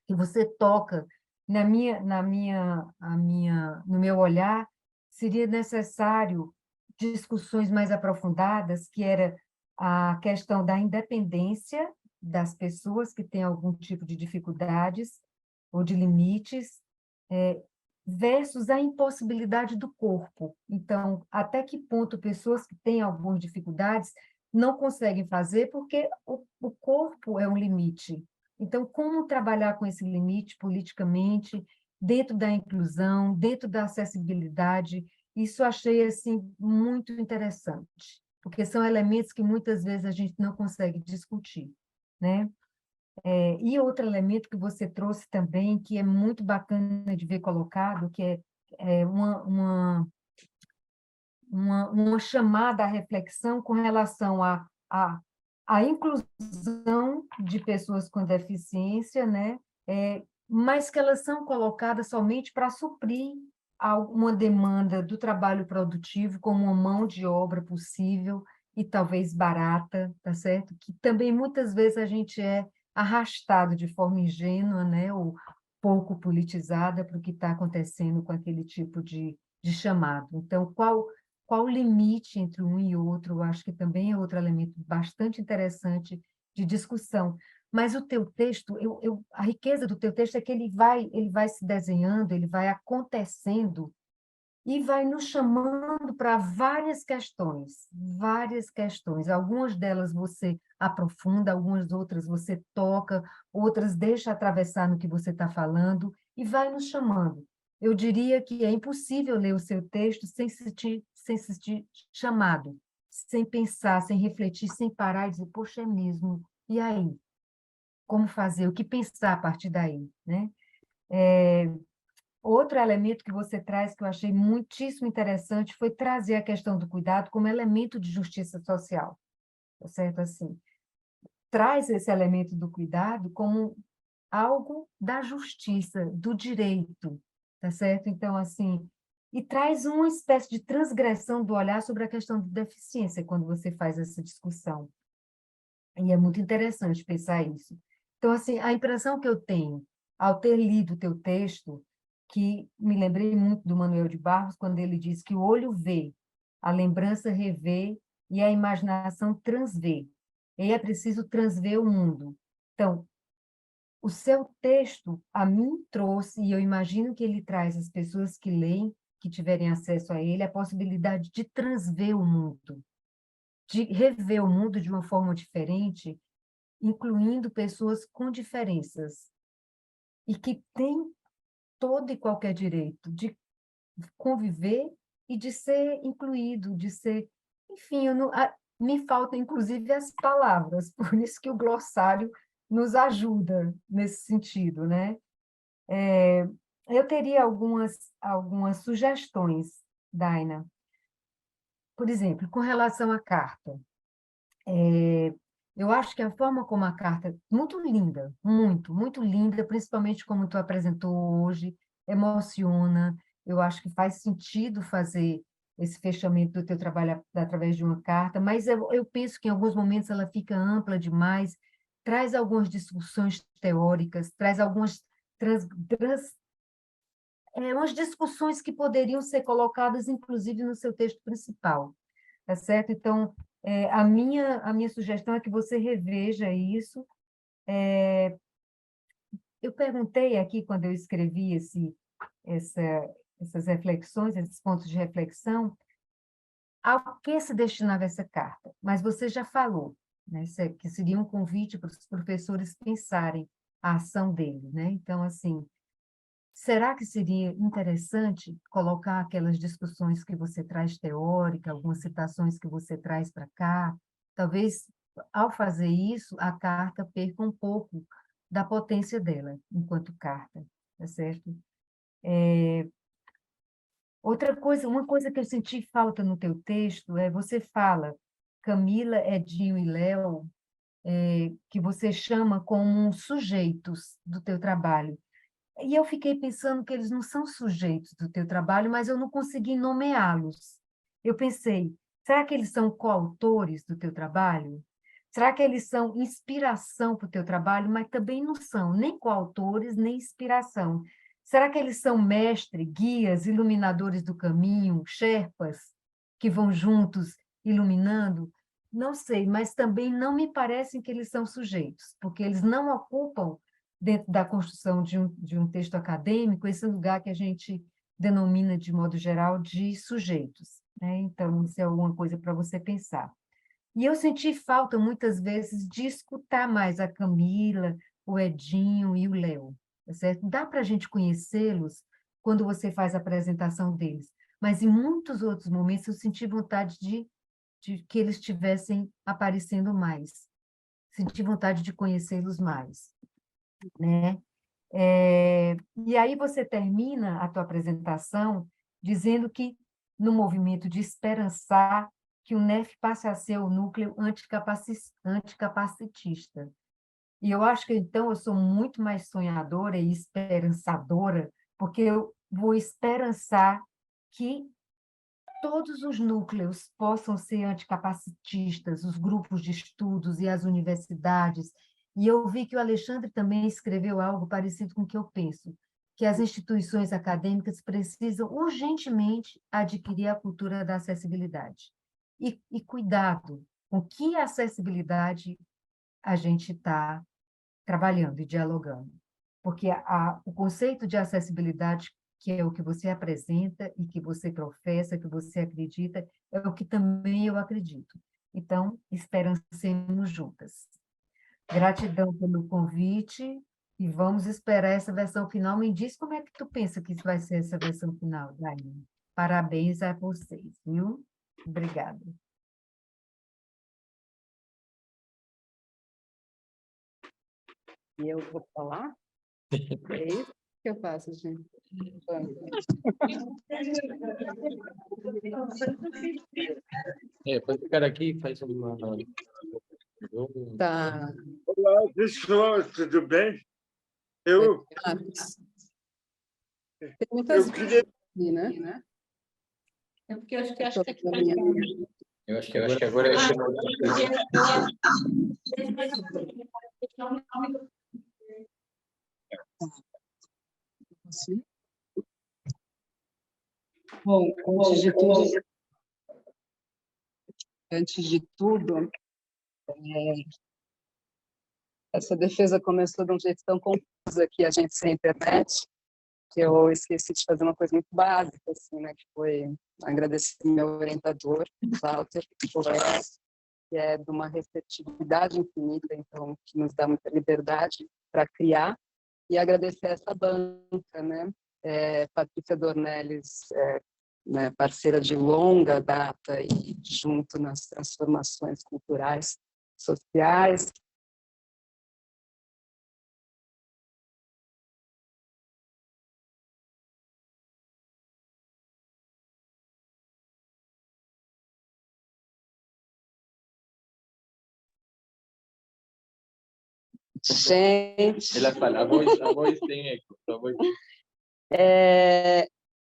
que você toca no meu olhar, seria necessário discussões mais aprofundadas, que era a questão da independência das pessoas que têm algum tipo de dificuldades ou de limites, versus a impossibilidade do corpo. Então, até que ponto pessoas que têm algumas dificuldades não conseguem fazer porque o corpo é um limite. Então, como trabalhar com esse limite politicamente, dentro da inclusão, dentro da acessibilidade, isso eu achei assim, muito interessante, porque são elementos que muitas vezes a gente não consegue discutir, né? E outro elemento que você trouxe também, que é muito bacana de ver colocado, que é uma chamada à reflexão com relação à inclusão de pessoas com deficiência, né? Mas que elas são colocadas somente para suprir uma demanda do trabalho produtivo como uma mão de obra possível e talvez barata, tá certo? Que também muitas vezes a gente é arrastado de forma ingênua, né? Ou pouco politizada para o que está acontecendo com aquele tipo de chamado. Então, qual o limite entre um e outro? Eu acho que também é outro elemento bastante interessante de discussão. Mas o teu texto, a riqueza do teu texto é que ele vai se desenhando, ele vai acontecendo e vai nos chamando para várias questões. Algumas delas você aprofunda, algumas outras você toca, outras deixa atravessar no que você está falando e vai nos chamando. Eu diria que é impossível ler o seu texto sem se sentir chamado, sem pensar, sem refletir, sem parar e dizer, poxa, é mesmo, e aí? Como fazer? O que pensar a partir daí, né? Outro elemento que você traz, que eu achei muitíssimo interessante, foi trazer a questão do cuidado como elemento de justiça social, tá certo? Assim, traz esse elemento do cuidado como algo da justiça, do direito, tá certo? Então, assim, e traz uma espécie de transgressão do olhar sobre a questão de deficiência quando você faz essa discussão. E é muito interessante pensar isso. Então, assim, a impressão que eu tenho, ao ter lido o teu texto, que me lembrei muito do Manuel de Barros, quando ele diz que o olho vê, a lembrança revê e a imaginação transvê. E é preciso transver o mundo. Então, o seu texto, a mim, trouxe, e eu imagino que ele traz às pessoas que leem, que tiverem acesso a ele, a possibilidade de transver o mundo, de rever o mundo de uma forma diferente, incluindo pessoas com diferenças, e que têm todo e qualquer direito de conviver e de ser incluído, de ser... Enfim, me faltam, inclusive, as palavras, por isso que o glossário nos ajuda nesse sentido, né? Eu teria algumas sugestões, Daina. Por exemplo, com relação à carta. Eu acho que a forma como a carta, muito linda, muito, muito linda, principalmente como tu apresentou hoje, emociona. Eu acho que faz sentido fazer esse fechamento do teu trabalho através de uma carta, mas eu penso que em alguns momentos ela fica ampla demais, traz algumas discussões teóricas, traz algumas umas discussões que poderiam ser colocadas, inclusive, no seu texto principal, tá certo? Então, a minha sugestão é que você reveja isso. Eu perguntei aqui, quando eu escrevi essa, essas reflexões, esses pontos de reflexão, ao que se destinava essa carta, mas você já falou, né, que seria um convite para os professores pensarem a ação dele, né? Então, assim, será que seria interessante colocar aquelas discussões que você traz teórica, algumas citações que você traz para cá? Talvez, ao fazer isso, a carta perca um pouco da potência dela, enquanto carta, tá certo? Outra coisa, uma coisa que eu senti falta no teu texto você fala, Camila, Edinho e Léo, que você chama como sujeitos do teu trabalho. E eu fiquei pensando que eles não são sujeitos do teu trabalho, mas eu não consegui nomeá-los. Eu pensei, será que eles são coautores do teu trabalho? Será que eles são inspiração para o teu trabalho? Mas também não são nem coautores, nem inspiração. Será que eles são mestre, guias, iluminadores do caminho, sherpas, que vão juntos iluminando? Não sei, mas também não me parecem que eles são sujeitos, porque eles não ocupam dentro da construção de um texto acadêmico, esse lugar que a gente denomina, de modo geral, de sujeitos, né? Então, isso é uma coisa para você pensar. E eu senti falta, muitas vezes, de escutar mais a Camila, o Edinho e o Léo, tá certo? Dá para a gente conhecê-los quando você faz a apresentação deles, mas em muitos outros momentos eu senti vontade de que eles estivessem aparecendo mais, senti vontade de conhecê-los mais, né? E aí você termina a tua apresentação dizendo que, no movimento de esperançar, que o NEF passe a ser o núcleo anticapacitista. E eu acho que, então, eu sou muito mais sonhadora e esperançadora, porque eu vou esperançar que todos os núcleos possam ser anticapacitistas, os grupos de estudos e as universidades. E eu vi que o Alexandre também escreveu algo parecido com o que eu penso, que as instituições acadêmicas precisam urgentemente adquirir a cultura da acessibilidade. E cuidado com que acessibilidade a gente está trabalhando e dialogando. Porque o conceito de acessibilidade, que é o que você apresenta e que você professa, que você acredita, é o que também eu acredito. Então, esperancemos juntas. Gratidão pelo convite e vamos esperar essa versão final. Me diz como é que tu pensa que vai ser essa versão final, Daiane. Parabéns a vocês, viu? Obrigada.
E eu vou falar? É isso que eu faço, gente.
Pode ficar aqui, faz uma...
Tá.
Olá, pessoal, tudo bem? Eu,
Tem muitas
eu queria...
aqui, né?
É porque eu acho que tá
Eu acho que agora...
Sim. Bom, antes de tudo, essa defesa começou de um jeito tão confuso que a gente sem internet, que eu esqueci de fazer uma coisa muito básica, assim, né? Que foi agradecer ao meu orientador, Walter, que é de uma receptividade infinita, então, que nos dá muita liberdade para criar, e agradecer essa banca, né? Patrícia Dornelles, né, parceira de longa data e junto nas transformações culturais, sociais, Gente,
Ela fala, a voz tem eco. A voz...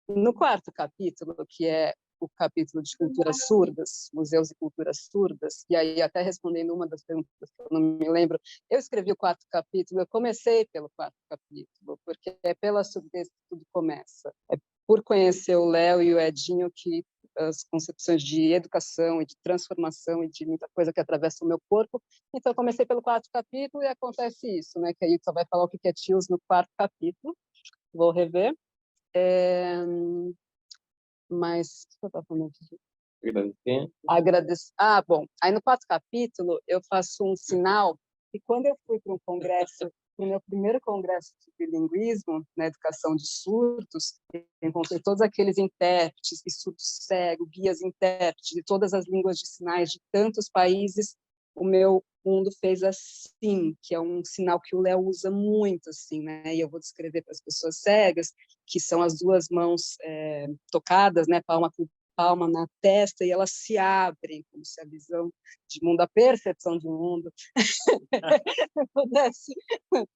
no quarto capítulo, que é o capítulo de culturas surdas, museus e culturas surdas, e aí até respondendo uma das perguntas que eu não me lembro, eu escrevi o quarto capítulo, eu comecei pelo quarto capítulo, porque é pela surdez que tudo começa. É por conhecer o Léo e o Edinho que as concepções de educação e de transformação e de muita coisa que atravessa o meu corpo. Então, eu comecei pelo quarto capítulo e acontece isso, né? Que aí só vai falar o que é tios no quarto capítulo. Vou rever. Mas o que eu estava falando aqui? Agradecer. Ah, bom. Aí no quarto capítulo eu faço um sinal e quando eu fui para um congresso, no meu primeiro congresso de bilinguismo na educação de surdos, eu encontrei todos aqueles intérpretes e surdos cegos, guias intérpretes de todas as línguas de sinais de tantos países. O meu mundo fez assim, que é um sinal que o Léo usa muito, assim, né? E eu vou descrever para as pessoas cegas, que são as duas mãos tocadas, né, palma com palma na testa, e elas se abrem, como se a visão de mundo, a percepção de mundo pudesse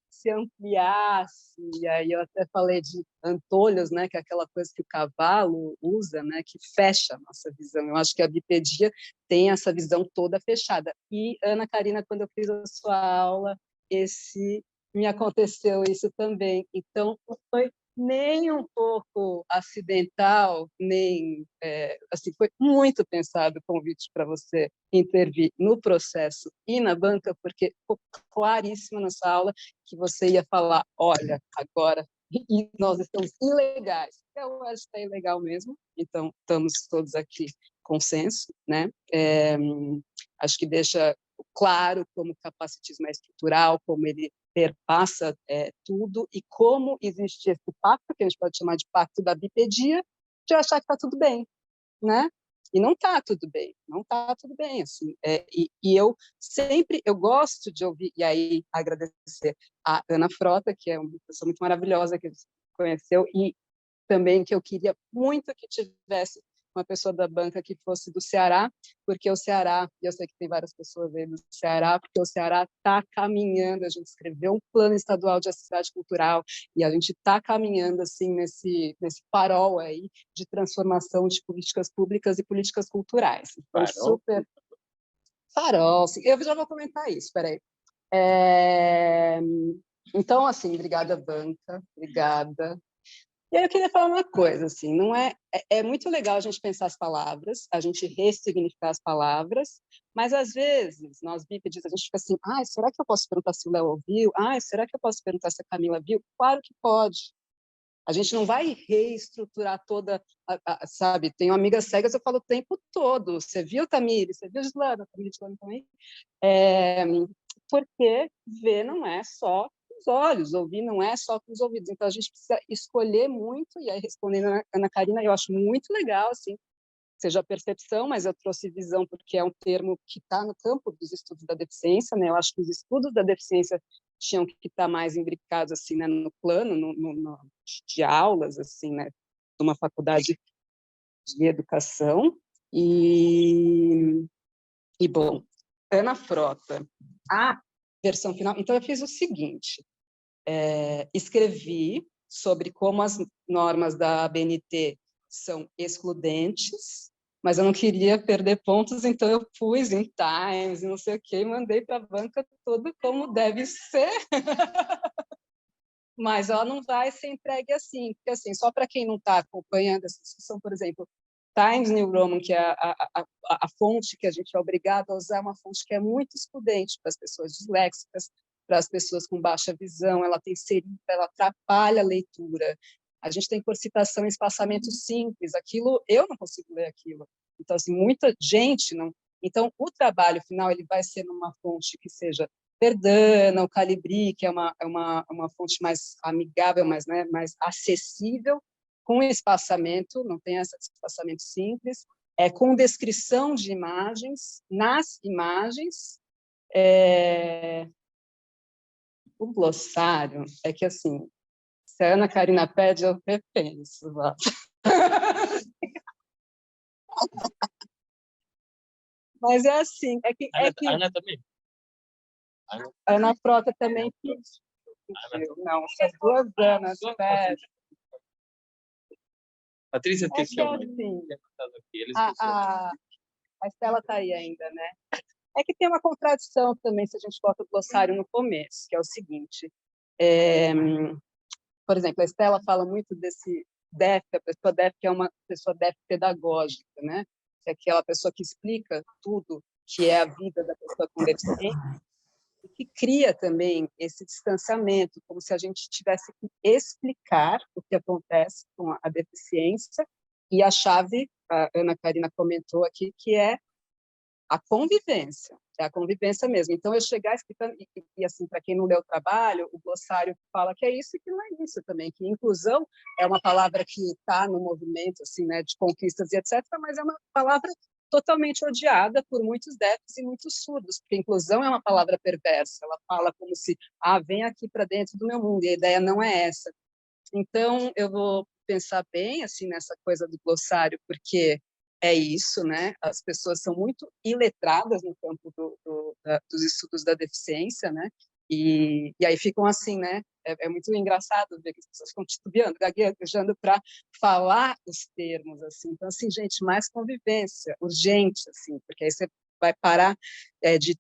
se ampliasse. E aí eu até falei de antolhos, né, que é aquela coisa que o cavalo usa, né, que fecha a nossa visão. Eu acho que a bipedia tem essa visão toda fechada. E, Ana Karina, quando eu fiz a sua aula, me aconteceu isso também. Então, foi nem um pouco acidental, nem assim, foi muito pensado o convite para você intervir no processo e na banca, porque ficou claríssimo nessa aula que você ia falar, olha, agora e nós estamos ilegais. A UERJ está ilegal mesmo, então estamos todos aqui consenso, né? Acho que deixa claro como o capacitismo é estrutural, como ele perpassa tudo e como existe esse pacto, que a gente pode chamar de pacto da bipedia, de achar que está tudo bem, né? E não está tudo bem, não está tudo bem, assim. E eu gosto de ouvir, e aí agradecer a Ana Frota, que é uma pessoa muito maravilhosa que a gente conheceu, e também que eu queria muito que tivesse uma pessoa da banca que fosse do Ceará, porque o Ceará, e eu sei que tem várias pessoas aí do Ceará, porque o Ceará está caminhando, a gente escreveu um plano estadual de acessibilidade cultural, e a gente está caminhando assim nesse farol aí de transformação de políticas públicas e políticas culturais. Então, super farol, sim. Eu já vou comentar isso, peraí. Então, assim, obrigada, banca, obrigada. E aí eu queria falar uma coisa, assim, não é muito legal a gente pensar as palavras, a gente ressignificar as palavras, mas às vezes nós bípedes a gente fica assim, será que eu posso perguntar se o Léo ouviu? Será que eu posso perguntar se a Camila viu? Claro que pode. A gente não vai reestruturar toda, sabe? Tenho amigas cegas, eu falo o tempo todo. Você viu, Tamires? Você viu, Gislana? Tamires também? Porque ver não é só os olhos, ouvir não é só com os ouvidos. Então, a gente precisa escolher muito, e aí, respondendo a Ana Karina, eu acho muito legal, assim, seja a percepção, mas eu trouxe visão porque é um termo que está no campo dos estudos da deficiência, né? Eu acho que os estudos da deficiência tinham que estar mais imbricados, assim, né, no plano, de aulas, assim, né, numa faculdade de educação. E bom, Ana Frota, a versão final. Então, eu fiz o seguinte, escrevi sobre como as normas da ABNT são excludentes, mas eu não queria perder pontos, então eu pus em Times, não sei o quê, e mandei para a banca tudo como deve ser. Mas ela não vai ser entregue assim, porque assim, só para quem não está acompanhando essa discussão, por exemplo, Times New Roman, que é a fonte que a gente é obrigado a usar, é uma fonte que é muito excludente para as pessoas disléxicas, para as pessoas com baixa visão, ela tem serifa, ela atrapalha a leitura. A gente tem por citação em espaçamento simples, aquilo, eu não consigo ler aquilo. Então, assim, muita gente não... Então, o trabalho final ele vai ser numa fonte que seja Verdana, o Calibri, que é uma fonte mais amigável, mais acessível, com espaçamento, não tem esse espaçamento simples, com descrição de imagens, nas imagens. O glossário é que, assim, se a Ana Karina pede, eu repenso. Mas é assim,
Ana também.
Ana Frota também fugiu. Não, essas duas Anas, sério.
Patrícia,
É que
esqueci o
assim,
tinha anotado aqui, ele
a,
esqueceu.
a Estela está aí ainda, né? É que tem uma contradição também se a gente bota o glossário no começo, que é o seguinte. Por exemplo, a Estela fala muito desse DEF, a pessoa DEF que é uma pessoa DEF pedagógica, né? Que é aquela pessoa que explica tudo que é a vida da pessoa com deficiência e que cria também esse distanciamento, como se a gente tivesse que explicar o que acontece com a deficiência, e a chave, a Ana Karina comentou aqui, que é a convivência, é a convivência mesmo. Então, eu chegar explicando, e assim, para quem não leu o trabalho, o glossário fala que é isso e que não é isso também, que inclusão é uma palavra que está no movimento, assim, né, de conquistas e etc., mas é uma palavra totalmente odiada por muitos déficits e muitos surdos, porque inclusão é uma palavra perversa, ela fala como se, vem aqui para dentro do meu mundo, e a ideia não é essa. Então, eu vou pensar bem assim nessa coisa do glossário, porque é isso, né? As pessoas são muito iletradas no campo dos estudos da deficiência, né? E aí ficam assim, né? É muito engraçado ver que as pessoas ficam titubeando, gaguejando para falar os termos, assim. Então, assim, gente, mais convivência, urgente, assim, porque aí você vai parar de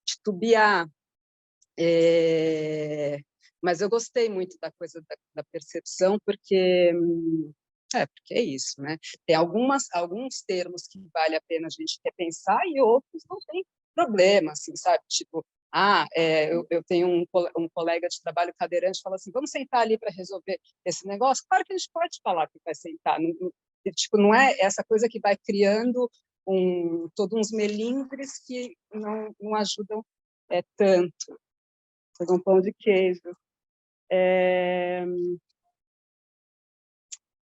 titubear. Mas eu gostei muito da coisa da percepção, porque é isso, né? Tem alguns termos que vale a pena a gente repensar e outros não tem problema, assim, sabe? Tipo, eu tenho um colega de trabalho cadeirante que fala assim, vamos sentar ali para resolver esse negócio? Claro que a gente pode falar que vai sentar, tipo, não é essa coisa que vai criando todos uns melindres que não ajudam tanto. Fazer um pão de queijo.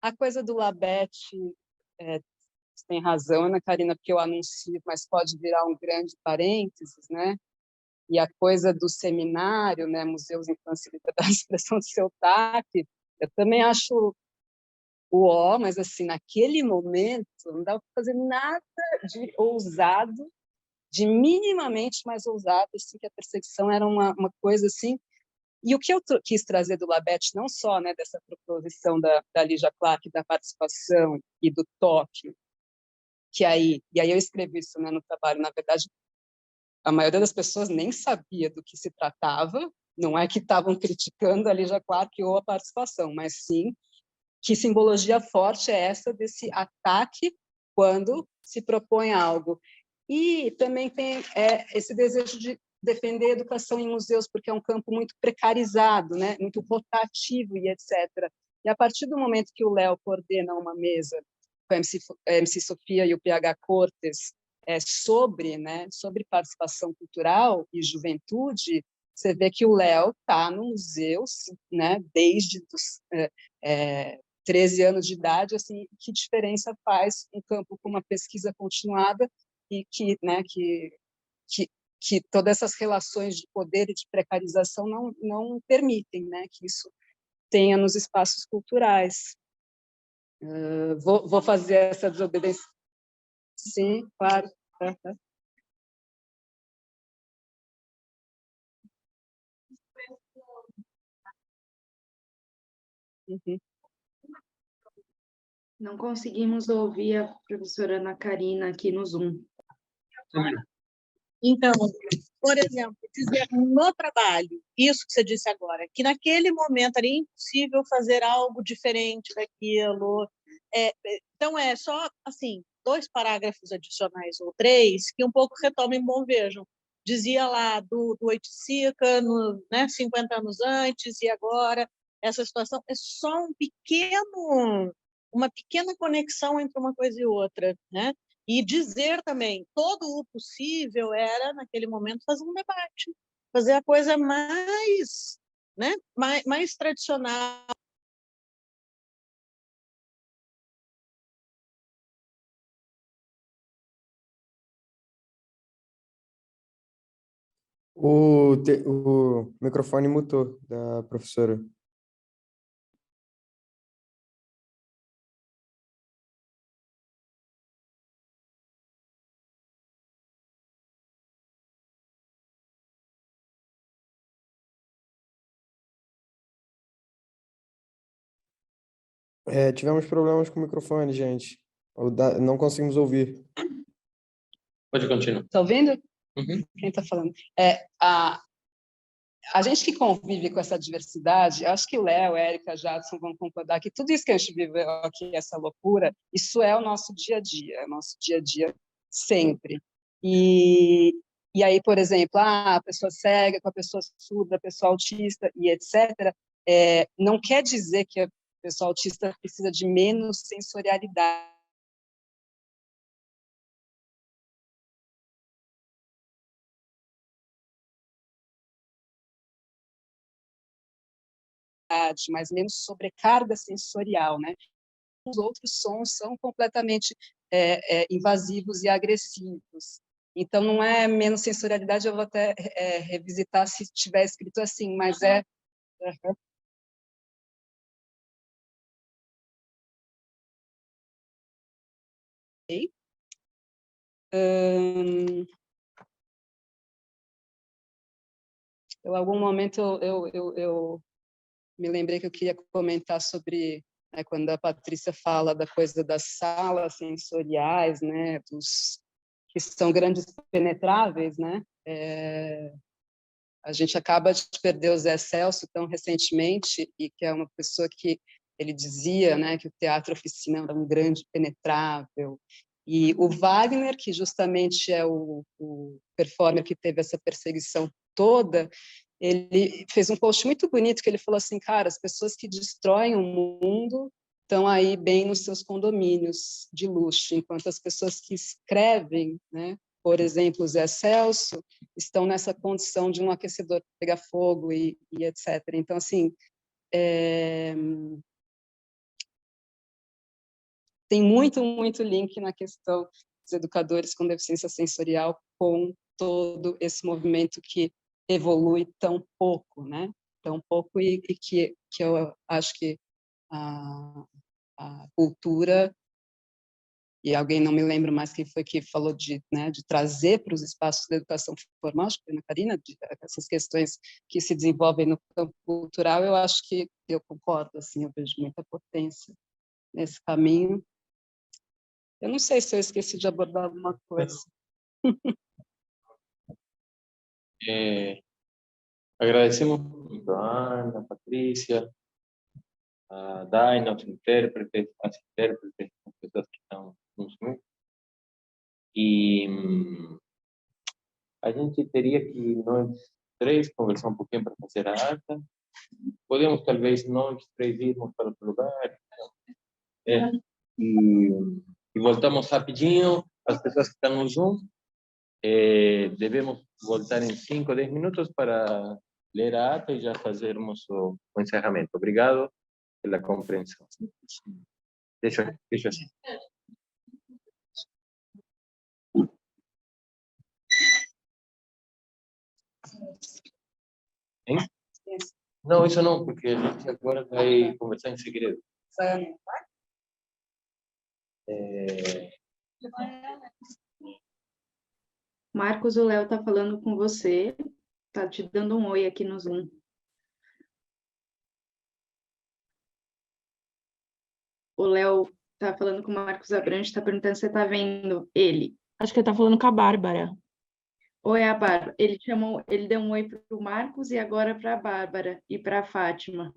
A coisa do Labete, você tem razão, Ana Karina, porque eu anuncio, mas pode virar um grande parênteses, né? E a coisa do seminário, né? Museus Infância e Liberdade de Expressão do seu TAC, eu também acho mas assim, naquele momento, não dava para fazer nada de ousado, de minimamente mais ousado, assim, que a perseguição era uma coisa assim. E o que eu quis trazer do Labete, não só, né, dessa proposição da Lígia Clark, da participação e do toque, e aí eu escrevi isso, né, no trabalho, na verdade, a maioria das pessoas nem sabia do que se tratava, não é que estavam criticando a Lígia Clark ou a participação, mas sim que simbologia forte é essa desse ataque quando se propõe algo. E também tem esse desejo de defender a educação em museus, porque é um campo muito precarizado, né? Muito rotativo e etc. E a partir do momento que o Léo coordena uma mesa com a MC Sofia e o PH Cortes sobre participação cultural e juventude, você vê que o Léo está no museu, né? Desde os 13 anos de idade, assim, que diferença faz um campo com uma pesquisa continuada e que todas essas relações de poder e de precarização não permitem, né, que isso tenha nos espaços culturais. Vou fazer essa desobediência. Sim, claro. Uhum.
Não conseguimos ouvir a professora Ana Karina aqui no Zoom.
Então, por exemplo, dizer no trabalho, isso que você disse agora, que naquele momento era impossível fazer algo diferente daquilo. Então, é só, assim, 2 parágrafos adicionais ou 3 que um pouco retomem, bom, vejam. Dizia lá do Oiticica, né, 50 anos antes e agora, essa situação é só uma pequena conexão entre uma coisa e outra, né? E dizer também, todo o possível era, naquele momento, fazer um debate, fazer a coisa mais, né, mais tradicional.
O microfone mutou da professora. Tivemos problemas com o microfone, gente. Não conseguimos ouvir.
Pode continuar.
Tá ouvindo?
Uhum.
Quem está falando? A gente que convive com essa diversidade, acho que Léo, Érica, Jadson vão concordar que tudo isso que a gente viveu aqui, essa loucura, isso é o nosso dia a dia, é o nosso dia a dia sempre. E aí, por exemplo, a pessoa cega com a pessoa surda, a pessoa autista e etc., não quer dizer que a pessoa autista precisa de menos sensorialidade. Mas menos sobrecarga sensorial, né? Os outros sons são completamente invasivos e agressivos. Então, não é menos sensorialidade, eu vou até revisitar se tiver escrito assim, mas é... Em algum momento eu me lembrei que eu queria comentar sobre quando a Patrícia fala da coisa das salas sensoriais, né, que são grandes penetráveis, né? A gente acaba de perder o Zé Celso tão recentemente, e que é uma pessoa que ele dizia, né, que o teatro oficina era um grande penetrável. E o Wagner, que justamente é o performer que teve essa perseguição toda, ele fez um post muito bonito que ele falou assim, cara, as pessoas que destroem o mundo estão aí bem nos seus condomínios de luxo, enquanto as pessoas que escrevem, né, por exemplo, Zé Celso, estão nessa condição de um aquecedor pegar fogo e etc. Então, assim, tem muito link na questão dos educadores com deficiência sensorial com todo esse movimento que evolui tão pouco, né? Tão pouco e que eu acho que a cultura, e alguém, não me lembro mais quem foi que falou de trazer para os espaços da educação formal, acho que foi a Karina, essas questões que se desenvolvem no campo cultural, eu acho que eu concordo, assim, eu vejo muita potência nesse caminho. Eu não sei se eu esqueci de abordar alguma coisa.
Agradecemos muito a Ana, a Patrícia, a Daina, os intérpretes, as intérpretes, as pessoas que estão no Zoom. E a gente teria que nós três conversar um pouquinho para fazer a ata. Podemos, talvez, nós três irmos para outro lugar. E voltamos rapidinho. As pessoas que estão no Zoom, devemos voltar em 5 ou 10 minutos para ler a ata e já fazermos o encerramento. Obrigado pela compreensão. Deixa assim. Hein? Não, isso não, porque a gente agora vai conversar em segredo.
Marcos, o Léo está falando com você, está te dando um oi aqui no Zoom. O Léo está falando com o Marcos Abrantes, está perguntando se você está vendo ele.
Acho que ele está falando com a Bárbara.
Oi, a Bárbara. Ele deu um oi para o Marcos e agora para a Bárbara e para a Fátima.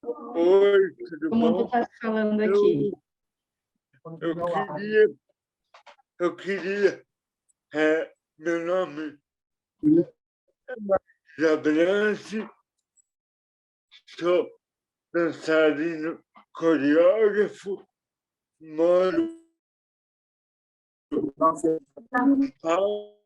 Oi, tudo
Como
bom?
tu está falando aqui?
Eu queria meu nome é Marcos Abrantes, sou dançarino, coreógrafo, moro em São Paulo.